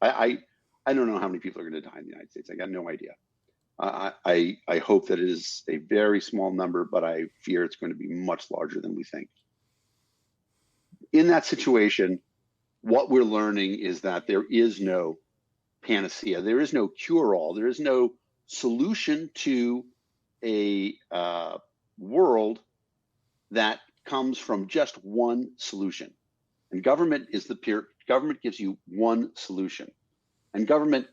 [SPEAKER 2] I don't know how many people are going to die in the United States. I got no idea. I hope that it is a very small number, but I fear it's going to be much larger than we think. In that situation, what we're learning is that there is no panacea. There is no cure-all. There is no solution to a world that comes from just one solution. And government gives you one solution. And government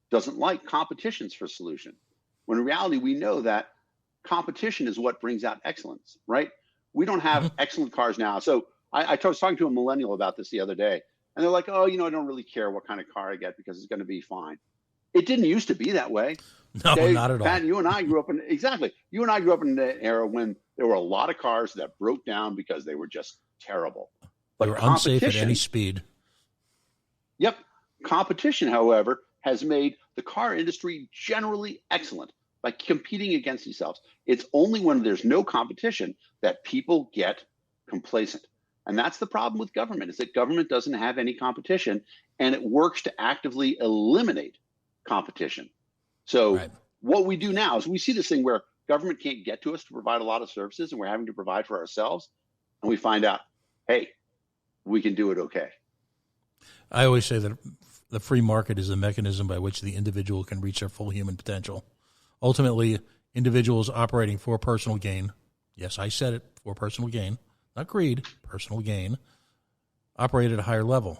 [SPEAKER 2] doesn't like competitions for solution. When in reality, we know that competition is what brings out excellence, right? We don't have excellent cars now. So I was talking to a millennial about this the other day, and they're like, oh, I don't really care what kind of car I get because it's going to be fine. It didn't used to be that way.
[SPEAKER 1] No, not at all.
[SPEAKER 2] Pat, you and I grew up in an era when there were a lot of cars that broke down because they were just terrible. But
[SPEAKER 1] they were unsafe at any speed.
[SPEAKER 2] Yep. Competition, however, has made the car industry generally excellent by competing against themselves. It's only when there's no competition that people get complacent. And that's the problem with government, is that government doesn't have any competition, and it works to actively eliminate competition. So What we do now is we see this thing where government can't get to us to provide a lot of services, and we're having to provide for ourselves. And we find out, hey, we can do it okay.
[SPEAKER 1] I always say that the free market is a mechanism by which the individual can reach their full human potential. Ultimately, individuals operating for personal gain, yes, I said it, for personal gain, not greed, personal gain, operate at a higher level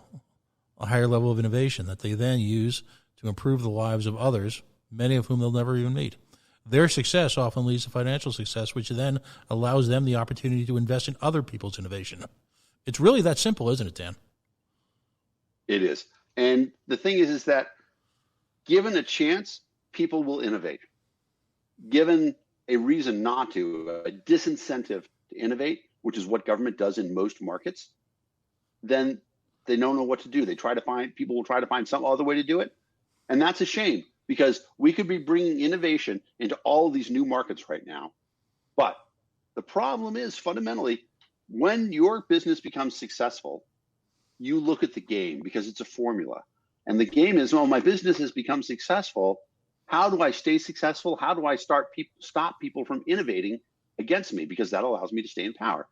[SPEAKER 1] of innovation that they then use to improve the lives of others, many of whom they'll never even meet. Their success often leads to financial success, which then allows them the opportunity to invest in other people's innovation. It's really that simple, isn't it, Dan?
[SPEAKER 2] It is. And the thing is that given a chance, people will innovate. Given a reason not to, a disincentive to innovate, which is what government does in most markets, then they don't know what to do. People will try to find some other way to do it. And that's a shame, because we could be bringing innovation into all of these new markets right now. But the problem is, fundamentally, when your business becomes successful, you look at the game because it's a formula. And the game is, my business has become successful. How do I stay successful? How do I stop people from innovating against me? Because that allows me to stay in power.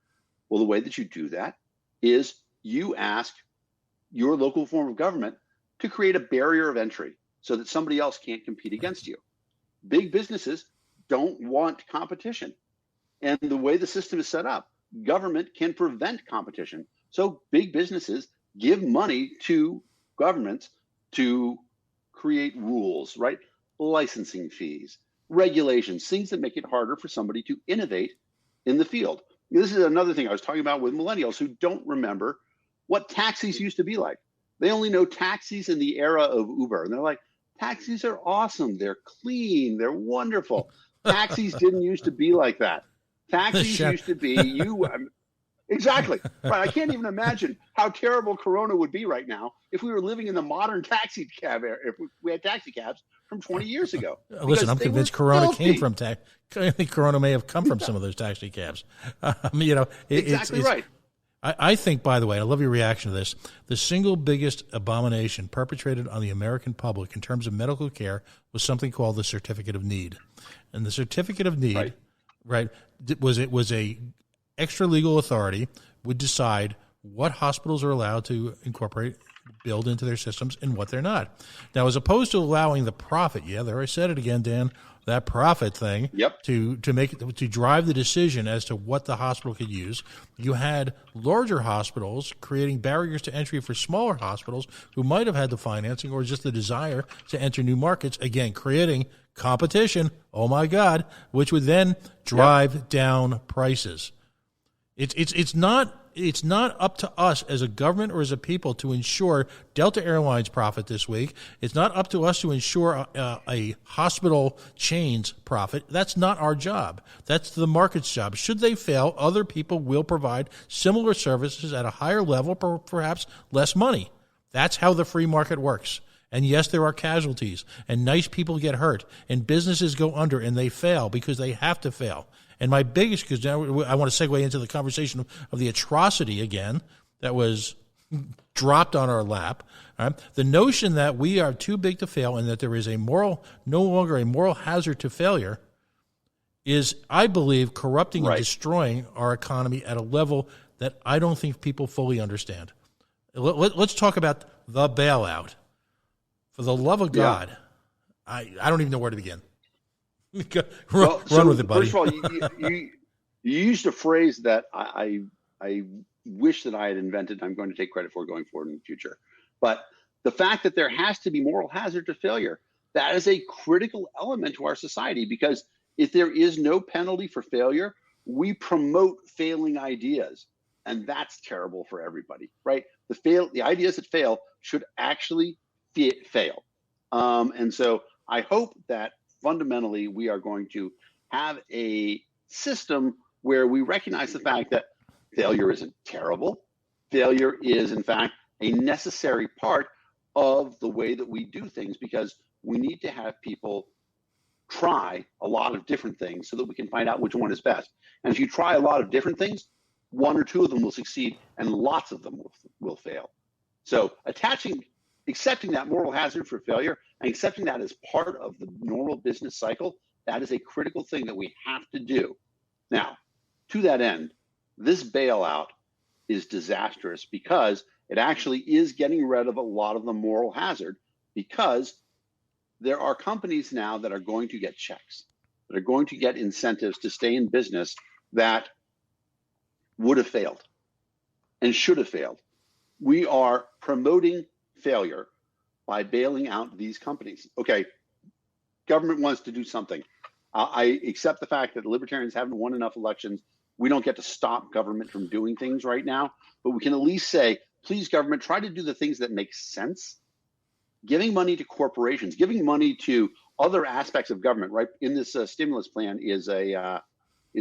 [SPEAKER 2] Well, the way that you do that is you ask your local form of government to create a barrier of entry so that somebody else can't compete against you. Big businesses don't want competition. And the way the system is set up, government can prevent competition. So big businesses give money to governments to create rules, right? licensing fees, regulations, things that make it harder for somebody to innovate in the field. This is another thing I was talking about with millennials who don't remember what taxis used to be like. They only know taxis in the era of Uber. And they're like, taxis are awesome. They're clean. They're wonderful. Taxis didn't used to be like that. Taxis used to be exactly. Right. I can't even imagine how terrible Corona would be right now if we were living in the modern taxi cab era, if we had taxi cabs from 20 years ago.
[SPEAKER 1] Listen, I'm convinced Corona came from I think Corona may have come from some of those taxi cabs.
[SPEAKER 2] Exactly right.
[SPEAKER 1] I think, by the way, I love your reaction to this. The single biggest abomination perpetrated on the American public in terms of medical care was something called the Certificate of Need. And the Certificate of Need, was a extra legal authority would decide what hospitals are allowed to build into their systems and what they're not. Now, as opposed to allowing the profit, there I said it again, Dan, that profit thing, to drive the decision as to what the hospital could use, you had larger hospitals creating barriers to entry for smaller hospitals who might have had the financing or just the desire to enter new markets, again, creating competition, oh my God, which would then drive down prices. It's not up to us as a government or as a people to ensure Delta Airlines profit this week. It's not up to us to ensure a hospital chain's profit. That's not our job. That's the market's job. Should they fail, other people will provide similar services at a higher level for perhaps less money. That's how the free market works. And yes, there are casualties, and nice people get hurt, and businesses go under, and they fail because they have to fail. And my biggest, because now I want to segue into the conversation of the atrocity again that was dropped on our lap. Right? The notion that we are too big to fail and that there is no longer a moral hazard to failure is, I believe, corrupting and destroying our economy at a level that I don't think people fully understand. Let's talk about the bailout. For the love of God, I don't even know where to begin. Run with it, buddy.
[SPEAKER 2] First of all, you used a phrase that I wish that I had invented. I'm going to take credit for going forward in the future. But the fact that there has to be moral hazard to failure, that is a critical element to our society, because if there is no penalty for failure, we promote failing ideas. And that's terrible for everybody, right? The ideas that fail should actually fail. And so I hope that fundamentally we are going to have a system where we recognize the fact that failure isn't terrible. Failure is, in fact, a necessary part of the way that we do things, because we need to have people try a lot of different things so that we can find out which one is best. And if you try a lot of different things, one or two of them will succeed and lots of them will fail. So accepting that moral hazard for failure and accepting that as part of the normal business cycle, that is a critical thing that we have to do. Now, to that end, this bailout is disastrous because it actually is getting rid of a lot of the moral hazard, because there are companies now that are going to get checks, that are going to get incentives to stay in business that would have failed and should have failed. We are promoting failure by bailing out these companies. Okay, government wants to do something. I accept the fact that the libertarians haven't won enough elections. We don't get to stop government from doing things right now, but we can at least say, please, government, try to do the things that make sense. Giving money to corporations, giving money to other aspects of government, right? In this stimulus plan is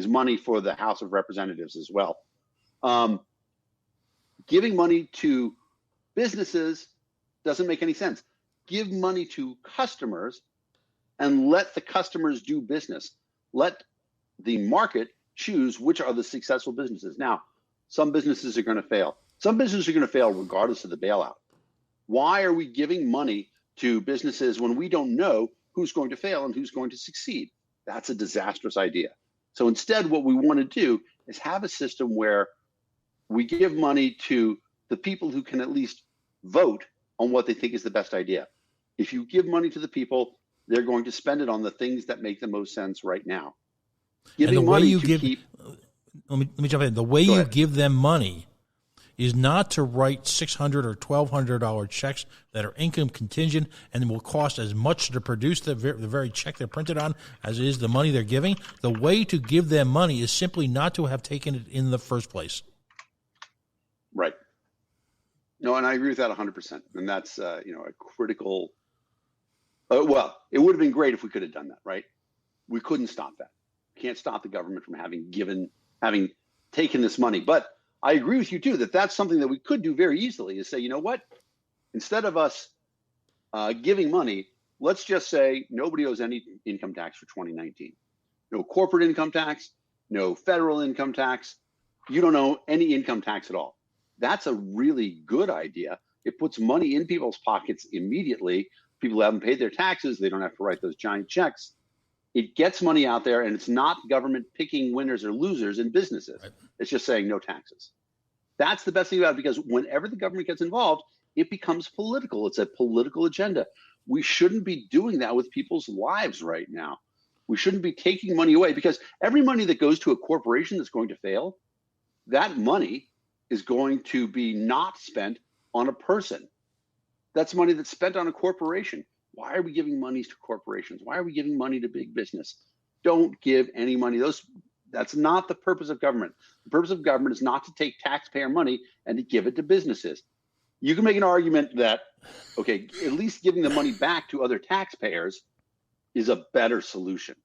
[SPEAKER 2] money for the House of Representatives as well. Giving money to businesses doesn't make any sense. Give money to customers and let the customers do business. Let the market choose which are the successful businesses. Now, some businesses are going to fail. Some businesses are going to fail regardless of the bailout. Why are we giving money to businesses when we don't know who's going to fail and who's going to succeed? That's a disastrous idea. So instead, what we want to do is have a system where we give money to the people who can at least vote on what they think is the best idea. If you give money to the people, they're going to spend it on the things that make the most sense right now.
[SPEAKER 1] Let me jump in. The way you give them money is not to write $600 or $1,200 checks that are income contingent and will cost as much to produce the very check they're printed on as is the money they're giving. The way to give them money is simply not to have taken it in the first place.
[SPEAKER 2] Right. No, and I agree with that 100%. And that's, a critical. Well, it would have been great if we could have done that, right? We couldn't stop that. Can't stop the government from having taken this money. But I agree with you too that that's something that we could do very easily, is say, you know what? Instead of us giving money, let's just say nobody owes any income tax for 2019. No corporate income tax, no federal income tax. You don't owe any income tax at all. That's a really good idea. It puts money in people's pockets immediately. People who haven't paid their taxes, they don't have to write those giant checks. It gets money out there, and it's not government picking winners or losers in businesses. Right. It's just saying no taxes. That's the best thing about it, because whenever the government gets involved, it becomes political. It's a political agenda. We shouldn't be doing that with people's lives right now. We shouldn't be taking money away, because every money that goes to a corporation that's going to fail, that money is going to be not spent on a person. That's money that's spent on a corporation. Why are we giving money to corporations? Why are we giving money to big business? Don't give any money. That's not the purpose of government. The purpose of government is not to take taxpayer money and to give it to businesses. You can make an argument that, okay, at least giving the money back to other taxpayers is a better solution,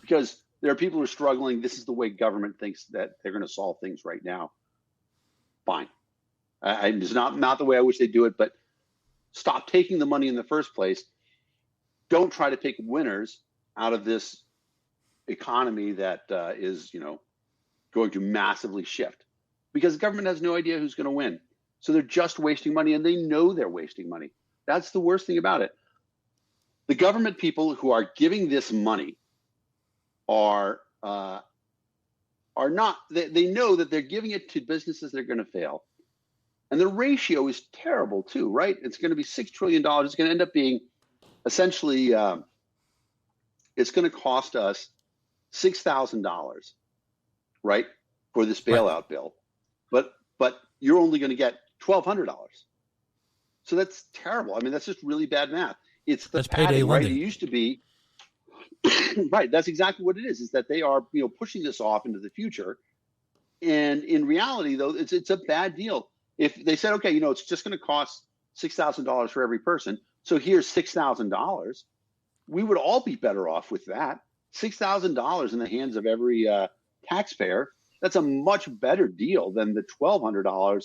[SPEAKER 2] because there are people who are struggling. This is the way government thinks that they're going to solve things right now. Fine. It's not the way I wish they'd do it, but stop taking the money in the first place. Don't try to pick winners out of this economy that is, going to massively shift, because government has no idea who's going to win. So they're just wasting money, and they know they're wasting money. That's the worst thing about it. The government people who are giving this money are not, they know that they're giving it to businesses that are going to fail. And the ratio is terrible too, right? It's going to be $6 trillion. It's going to end up being essentially, it's going to cost us $6,000, right, for this bailout bill. But you're only going to get $1,200. So that's terrible. I mean, that's just really bad math. It's the padding, right? It used to be, right. That's exactly what it is that they are, pushing this off into the future. And in reality, though, it's a bad deal. If they said, okay, it's just going to cost $6,000 for every person, so here's $6,000, we would all be better off with that. $6,000 in the hands of every taxpayer, that's a much better deal than the $1,200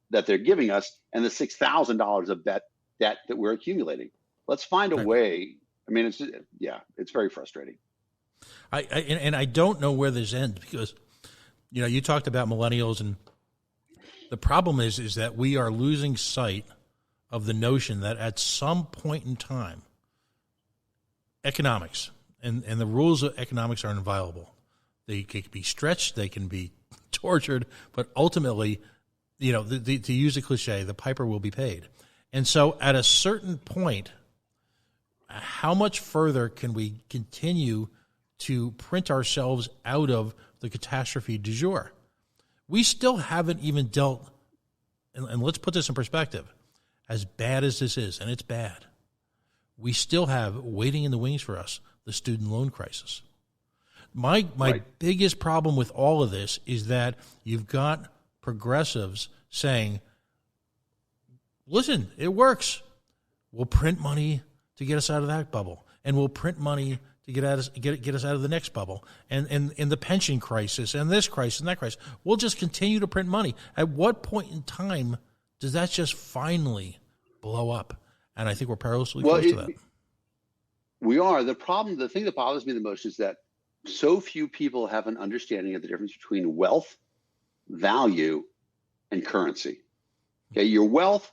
[SPEAKER 2] that they're giving us and the $6,000 of debt that we're accumulating. Let's find a way. I mean, it's very frustrating.
[SPEAKER 1] I don't know where this ends, because, you talked about millennials, and the problem is that we are losing sight of the notion that at some point in time, economics and the rules of economics are inviolable. They can be stretched, they can be tortured, but ultimately, to use a cliche, the piper will be paid. And so at a certain point, how much further can we continue to print ourselves out of the catastrophe du jour? We still haven't even dealt, and let's put this in perspective, as bad as this is, and it's bad, we still have waiting in the wings for us the student loan crisis. My biggest problem with all of this is that you've got progressives saying, listen, it works. We'll print money to get us out of that bubble, and we'll print money to get us out of the next bubble, and the pension crisis, and this crisis, and that crisis. We'll just continue to print money. At what point in time does that just finally blow up? And I think we're perilously close to that.
[SPEAKER 2] We are. The thing that bothers me the most is that so few people have an understanding of the difference between wealth, value, and currency. Okay, your wealth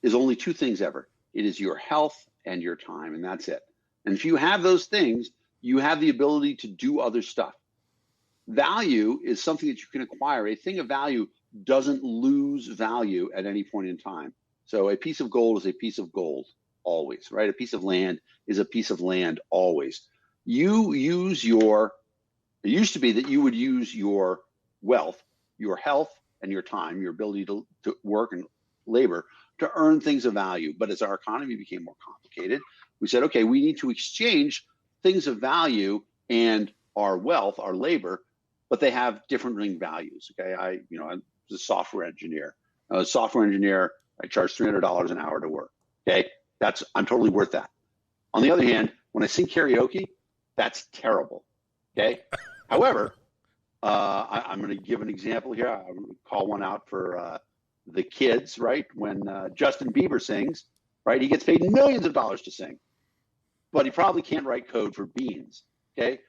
[SPEAKER 2] is only two things ever. It is your health and your time, and that's it. And if you have those things, you have the ability to do other stuff. Value is something that you can acquire. A thing of value doesn't lose value at any point in time. So a piece of gold is a piece of gold always, right? A piece of land is a piece of land always. It used to be that you would use your wealth, your health, and your time, your ability to work and labor, to earn things of value. But as our economy became more complicated, we said, okay, we need to exchange things of value and our wealth, our labor, but they have differing values. Okay, I'm a software engineer. A software engineer, I charge $300 an hour to work. Okay, I'm totally worth that. On the other hand, when I sing karaoke, that's terrible. Okay, however, I'm going to give an example here. I'm going to call one out for the kids, right? When Justin Bieber sings, right, he gets paid millions of dollars to sing, but he probably can't write code for beans. Okay,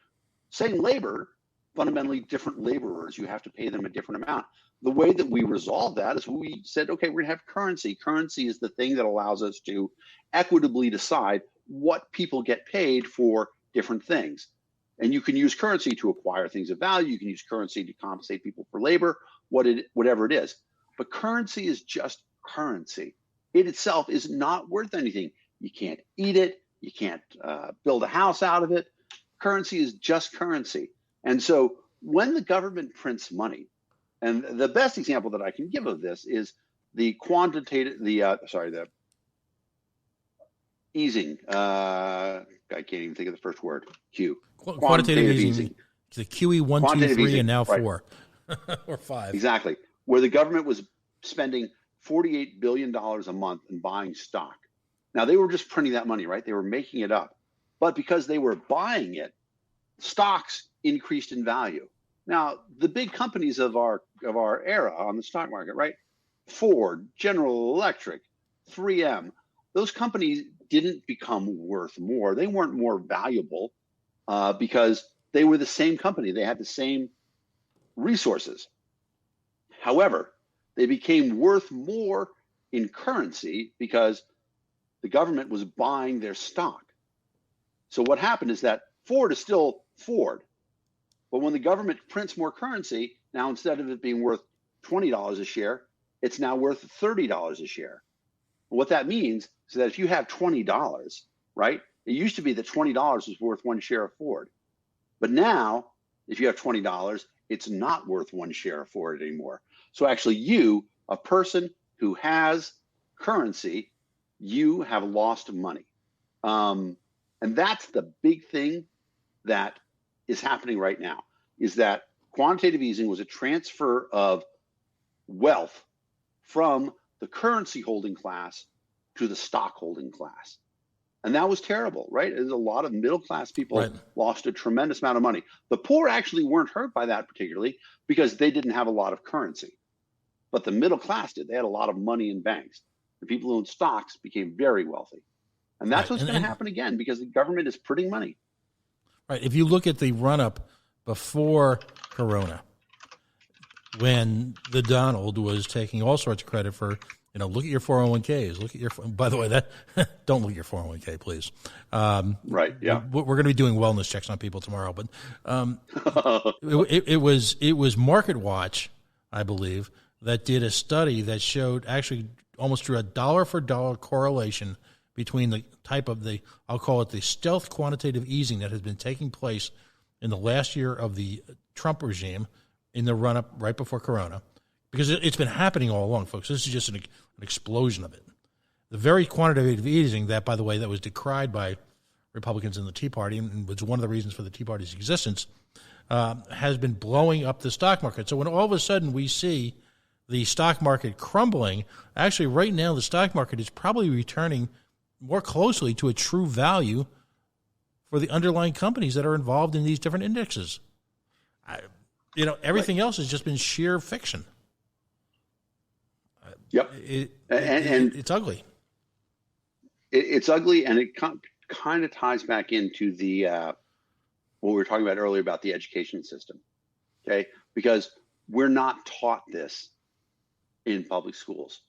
[SPEAKER 2] same labor, fundamentally different laborers. You have to pay them a different amount. The way that we resolve that is we said, okay, we're going to have currency. Currency is the thing that allows us to equitably decide what people get paid for different things. And you can use currency to acquire things of value. You can use currency to compensate people for labor, whatever it is. But currency is just currency. It itself is not worth anything. You can't eat it. You can't build a house out of it. Currency is just currency. And so when the government prints money, and the best example that I can give of this is the easing. I can't even think of the first word.
[SPEAKER 1] Quantitative easing. The QE 1, 2, 3, and now 4 or 5.
[SPEAKER 2] Exactly. Where the government was spending $48 billion a month in buying stock. Now, they were just printing that money, right? They were making it up. But because they were buying it, stocks increased in value. Now, the big companies of our era on the stock market, right? Ford, General Electric, 3M, those companies didn't become worth more. They weren't more valuable because they were the same company. They had the same resources. However, they became worth more in currency because the government was buying their stock. So what happened is that Ford is still Ford. But when the government prints more currency, now instead of it being worth $20 a share, it's now worth $30 a share. And what that means is that if you have $20, right, it used to be that $20 was worth one share of Ford. But now, if you have $20, it's not worth one share of Ford anymore. So actually you, a person who has currency, you have lost money. And that's the big thing that is happening right now, is that quantitative easing was a transfer of wealth from the currency holding class to the stock holding class. And that was terrible, right? There's a lot of middle class people lost a tremendous amount of money. The poor actually weren't hurt by that particularly because they didn't have a lot of currency. But the middle class did. They had a lot of money in banks. The people who owned stocks became very wealthy. And that's what's going to happen again because the government is printing money.
[SPEAKER 1] Right. If you look at the run-up before Corona, when the Donald was taking all sorts of credit for, look at your 401ks. Look at your. By the way, don't look at your 401k, please.
[SPEAKER 2] Right. Yeah.
[SPEAKER 1] We're going to be doing wellness checks on people tomorrow, but it was Market Watch, I believe, that did a study that showed actually almost drew a dollar for dollar correlation between the type of I'll call it the stealth quantitative easing that has been taking place in the last year of the Trump regime in the run-up right before Corona, because it's been happening all along, folks. This is just an explosion of it. The very quantitative easing that, by the way, that was decried by Republicans in the Tea Party and was one of the reasons for the Tea Party's existence, has been blowing up the stock market. So when all of a sudden we see the stock market crumbling, actually right now the stock market is probably returning more closely to a true value for the underlying companies that are involved in these different indexes. Everything else has just been sheer fiction.
[SPEAKER 2] Yep.
[SPEAKER 1] And it's ugly.
[SPEAKER 2] It's ugly, and it kind of ties back into the what we were talking about earlier about the education system, okay? Because we're not taught this in public schools.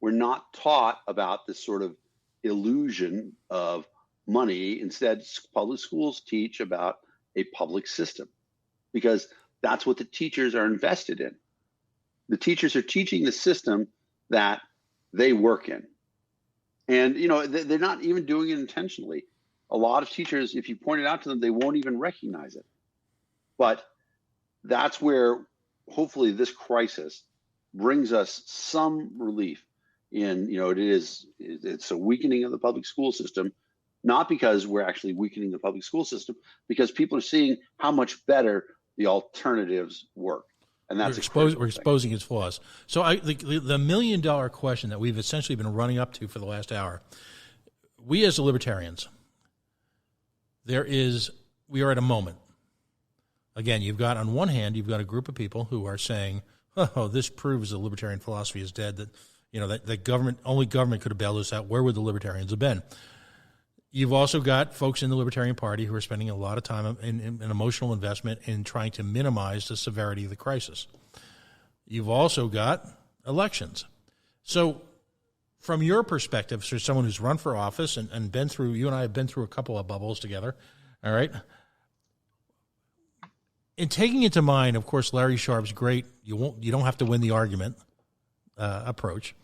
[SPEAKER 2] We're not taught about this sort of illusion of money. Instead, public schools teach about a public system because that's what the teachers are invested in. The teachers are teaching the system that they work in. And, they're not even doing it intentionally. A lot of teachers, if you point it out to them, they won't even recognize it. But that's where hopefully this crisis brings us some relief in, it's a weakening of the public school system, not because we're actually weakening the public school system, because people are seeing how much better the alternatives work. And that's
[SPEAKER 1] we're exposing its flaws. So the $1 million question that we've essentially been running up to for the last hour, we as libertarians, we are at a moment. Again, on one hand, you've got a group of people who are saying, oh, this proves the libertarian philosophy is dead, that only government could have bailed us out. Where would the libertarians have been? You've also got folks in the Libertarian Party who are spending a lot of time in emotional investment in trying to minimize the severity of the crisis. You've also got elections. So from your perspective, so someone who's run for office and been through, you and I have been through a couple of bubbles together, all right? In taking into mind, of course, Larry Sharp's great, you don't have to win the argument approach.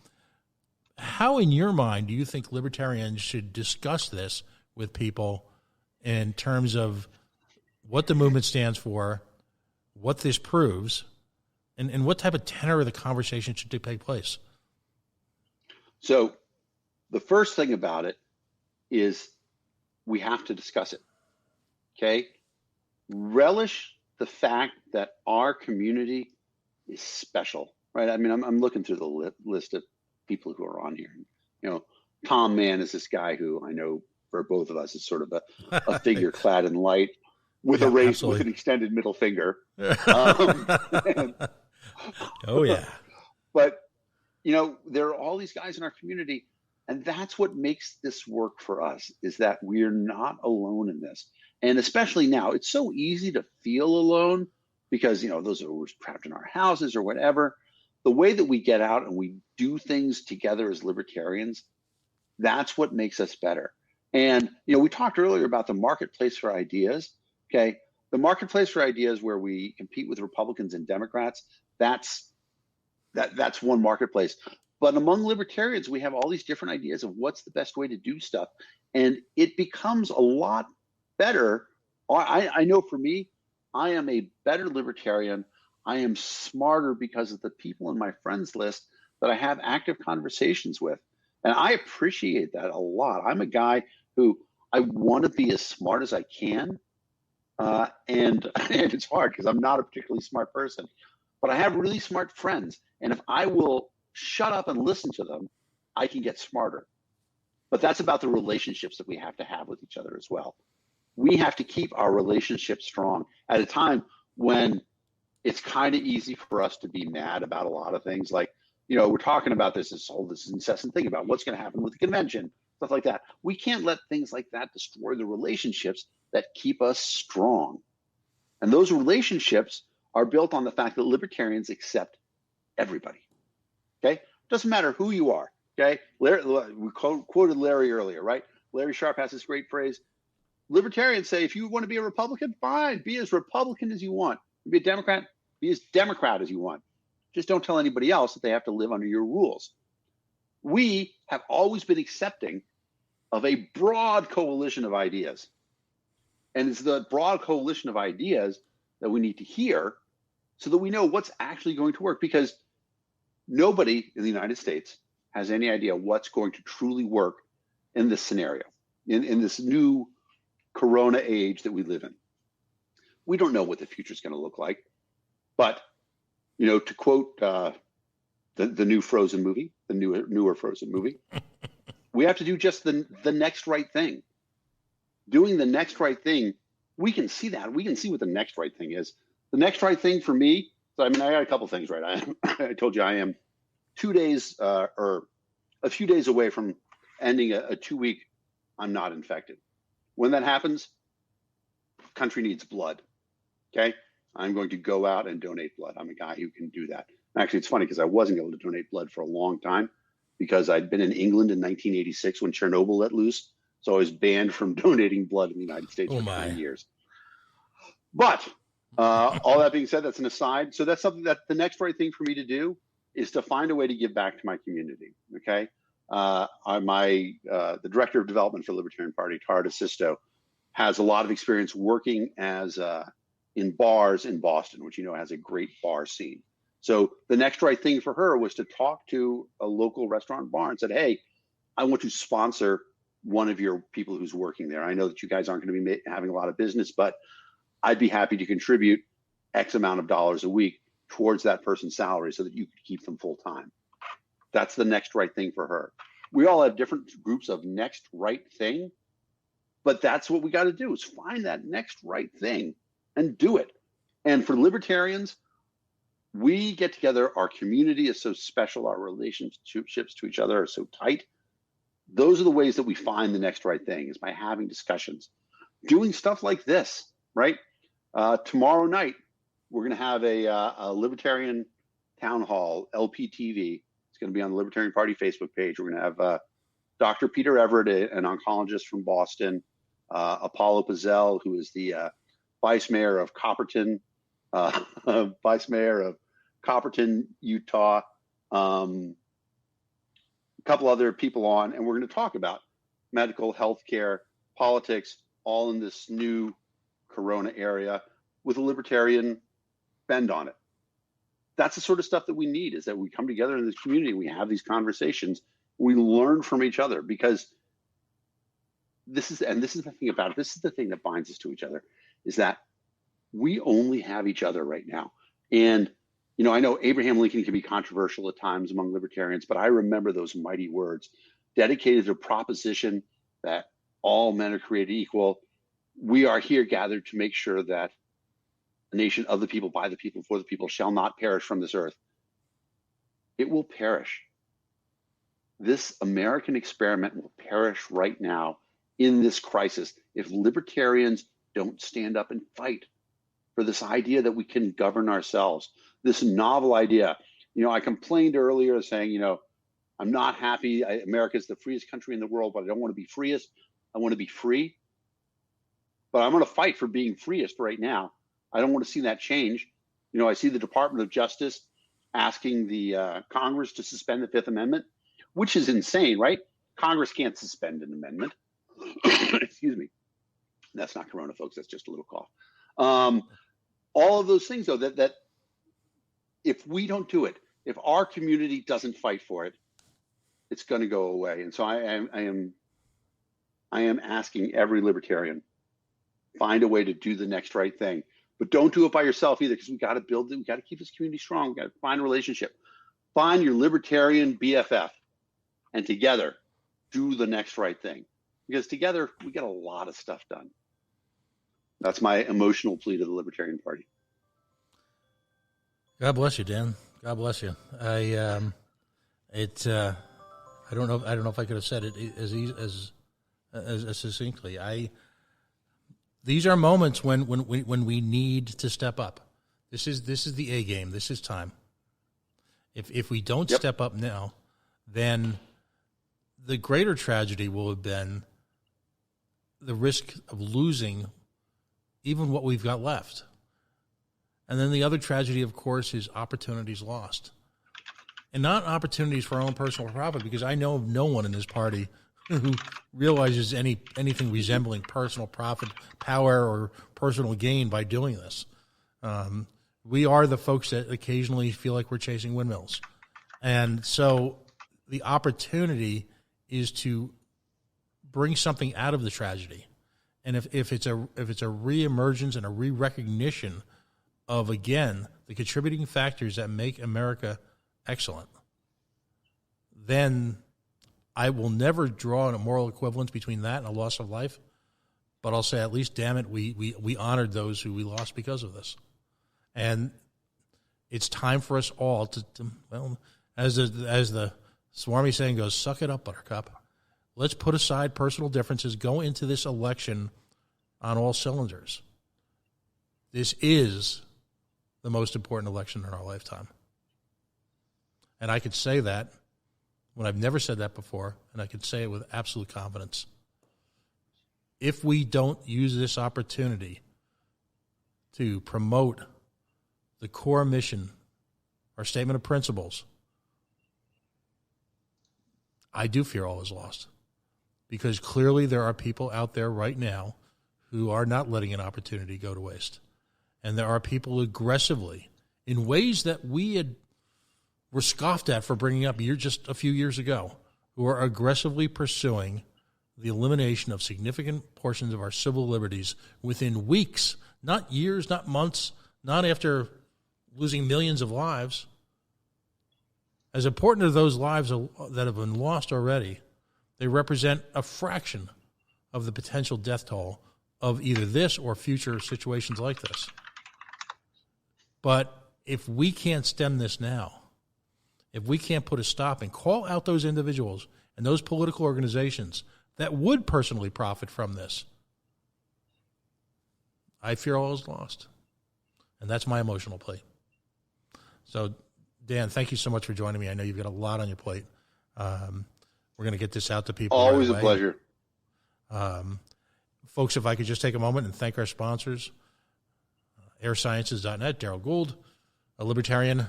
[SPEAKER 1] How, in your mind, do you think libertarians should discuss this with people in terms of what the movement stands for, what this proves, and what type of tenor of the conversation should take place?
[SPEAKER 2] So the first thing about it is we have to discuss it, okay? Relish the fact that our community is special, right? I mean, I'm looking through the list of people who are on here. Tom Mann is this guy who I know for both of us is sort of a figure clad in light with a race with an extended middle finger.
[SPEAKER 1] Oh yeah.
[SPEAKER 2] But there are all these guys in our community, and that's what makes this work for us, is that we're not alone in this. And especially now, it's so easy to feel alone because those are who's trapped in our houses or whatever. The way that we get out and we do things together as libertarians, that's what makes us better. And, we talked earlier about the marketplace for ideas, okay? The marketplace for ideas where we compete with Republicans and Democrats, that's one marketplace. But among libertarians, we have all these different ideas of what's the best way to do stuff. And it becomes a lot better. I know for me, I am a better libertarian. I am smarter because of the people in my friends list that I have active conversations with. And I appreciate that a lot. I'm a guy who I want to be as smart as I can. And it's hard because I'm not a particularly smart person. But I have really smart friends. And if I will shut up and listen to them, I can get smarter. But that's about the relationships that we have to have with each other as well. We have to keep our relationships strong at a time when it's kind of easy for us to be mad about a lot of things. Like, we're talking about this incessant thing about what's going to happen with the convention, stuff like that. We can't let things like that destroy the relationships that keep us strong. And those relationships are built on the fact that libertarians accept everybody, okay? Doesn't matter who you are, okay? We quoted Larry earlier, right? Larry Sharp has this great phrase. Libertarians say, if you want to be a Republican, fine, be as Republican as you want. Be a Democrat, be as Democrat as you want. Just don't tell anybody else that they have to live under your rules. We have always been accepting of a broad coalition of ideas. And it's the broad coalition of ideas that we need to hear so that we know what's actually going to work, because nobody in the United States has any idea what's going to truly work in this scenario, in this new Corona age that we live in. We don't know what the future is going to look like. But, to quote the new Frozen movie, the newer Frozen movie, we have to do just the next right thing. Doing the next right thing, we can see that. We can see what the next right thing is. The next right thing for me, I got a couple things right. I told you I am 2 days or a few days away from ending a 2-week I'm not infected. When that happens, country needs blood, okay? I'm going to go out and donate blood. I'm a guy who can do that. Actually, it's funny because I wasn't able to donate blood for a long time because I'd been in England in 1986 when Chernobyl let loose. So I was banned from donating blood in the United States for 20 years. But all that being said, that's an aside. So that's something that the next right thing for me to do is to find a way to give back to my community, okay? The director of development for Libertarian Party, Tara DeSisto, has a lot of experience working as in bars in Boston, which has a great bar scene. So the next right thing for her was to talk to a local restaurant bar and said, hey, I want to sponsor one of your people who's working there. I know that you guys aren't going to be having a lot of business, but I'd be happy to contribute X amount of dollars a week towards that person's salary so that you could keep them full time. That's the next right thing for her. We all have different groups of next right thing, but that's what we got to do, is find that next right thing and do it. And for libertarians, we get together. Our community is so special. Our relationships to each other are so tight. Those are the ways that we find the next right thing, is by having discussions, doing stuff like this, right? Tomorrow night, we're going to have a Libertarian Town Hall, LPTV. It's going to be on the Libertarian Party Facebook page. We're going to have Dr. Peter Everett, an oncologist from Boston, Apollo Pizzell, who is the vice mayor of Copperton, Utah, a couple other people on, and we're going to talk about medical, healthcare, politics, all in this new Corona area with a libertarian bend on it. That's the sort of stuff that we need, is that we come together in this community, we have these conversations, we learn from each other, because this is the thing about it. This is the thing that binds us to each other, is that we only have each other right now. And, I know Abraham Lincoln can be controversial at times among libertarians, but I remember those mighty words dedicated to a proposition that all men are created equal. We are here gathered to make sure that a nation of the people, by the people, for the people shall not perish from this earth. It will perish. This American experiment will perish right now in this crisis if libertarians don't stand up and fight for this idea that we can govern ourselves, this novel idea. I complained earlier saying, I'm not happy. America is the freest country in the world, but I don't want to be freest. I want to be free. But I'm going to fight for being freest right now. I don't want to see that change. I see the Department of Justice asking the Congress to suspend the Fifth Amendment, which is insane, right? Congress can't suspend an amendment. Excuse me. That's not Corona, folks. That's just a little cough. All of those things, though, that if we don't do it, if our community doesn't fight for it, it's going to go away. And so I am asking every libertarian, find a way to do the next right thing. But don't do it by yourself either, because we got to build it. We got to keep this community strong. We got to find a relationship. Find your libertarian BFF, and together do the next right thing. Because together we get a lot of stuff done. That's my emotional plea to the Libertarian Party.
[SPEAKER 1] God bless you, Dan. God bless you. I don't know if I could have said it as succinctly. These are moments when we need to step up. This is the A game. This is time. If we don't step up now, then the greater tragedy will have been the risk of losing even what we've got left. And then the other tragedy, of course, is opportunities lost. And not opportunities for our own personal profit, because I know of no one in this party who realizes anything resembling personal profit, power, or personal gain by doing this. We are the folks that occasionally feel like we're chasing windmills. And so the opportunity is to bring something out of the tragedy. And if it's a reemergence and a re-recognition of, again, the contributing factors that make America excellent, then I will never draw a moral equivalence between that and a loss of life. But I'll say, at least, damn it, we honored those who we lost because of this. And it's time for us all to well, as the Swarmy saying goes, suck it up, Buttercup. Let's put aside personal differences, go into this election on all cylinders. This is the most important election in our lifetime. And I could say that when I've never said that before, and I could say it with absolute confidence. If we don't use this opportunity to promote the core mission, our statement of principles, I do fear all is lost. Because clearly there are people out there right now who are not letting an opportunity go to waste. And there are people aggressively in ways that were scoffed at for bringing up just a few years ago, who are aggressively pursuing the elimination of significant portions of our civil liberties within weeks, not years, not months, not after losing millions of lives. As important as those lives that have been lost already, they represent a fraction of the potential death toll of either this or future situations like this. But if we can't stem this now, if we can't put a stop and call out those individuals and those political organizations that would personally profit from this, I fear all is lost. And that's my emotional plea. So, Dan, thank you so much for joining me. I know you've got a lot on your plate. We're going to get this out to people.
[SPEAKER 2] Always a pleasure.
[SPEAKER 1] Folks, if I could just take a moment and thank our sponsors, airsciences.net, Darrell Gould, a libertarian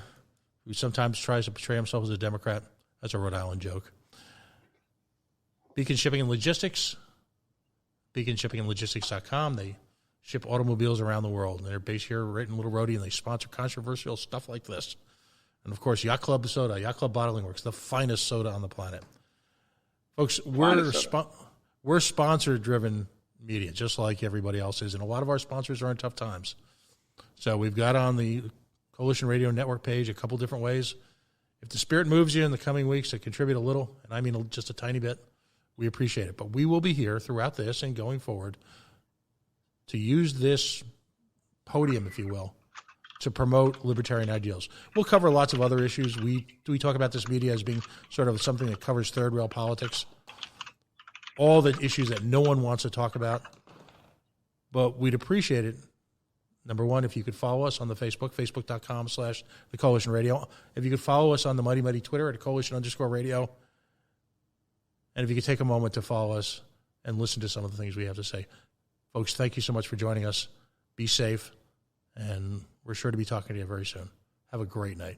[SPEAKER 1] who sometimes tries to portray himself as a Democrat. That's a Rhode Island joke. Beacon Shipping and Logistics, beaconshippingandlogistics.com. They ship automobiles around the world. And they're based here right in Little Rhodey, and they sponsor controversial stuff like this. And, of course, Yacht Club Soda, Yacht Club Bottling Works, the finest soda on the planet. Folks, we're sponsor-driven media, just like everybody else is, and a lot of our sponsors are in tough times. So we've got on the Coalition Radio Network page a couple different ways. If the spirit moves you in the coming weeks to contribute a little, and I mean just a tiny bit, we appreciate it. But we will be here throughout this and going forward to use this podium, if you will, to promote libertarian ideals. We'll cover lots of other issues. We talk about this media as being sort of something that covers third rail politics, all the issues that no one wants to talk about. But we'd appreciate it, number one, if you could follow us on the Facebook, facebook.com/The Coalition Radio. If you could follow us on the Mighty Mighty Twitter at Coalition_Radio. And if you could take a moment to follow us and listen to some of the things we have to say. Folks, thank you so much for joining us. Be safe, and we're sure to be talking to you very soon. Have a great night.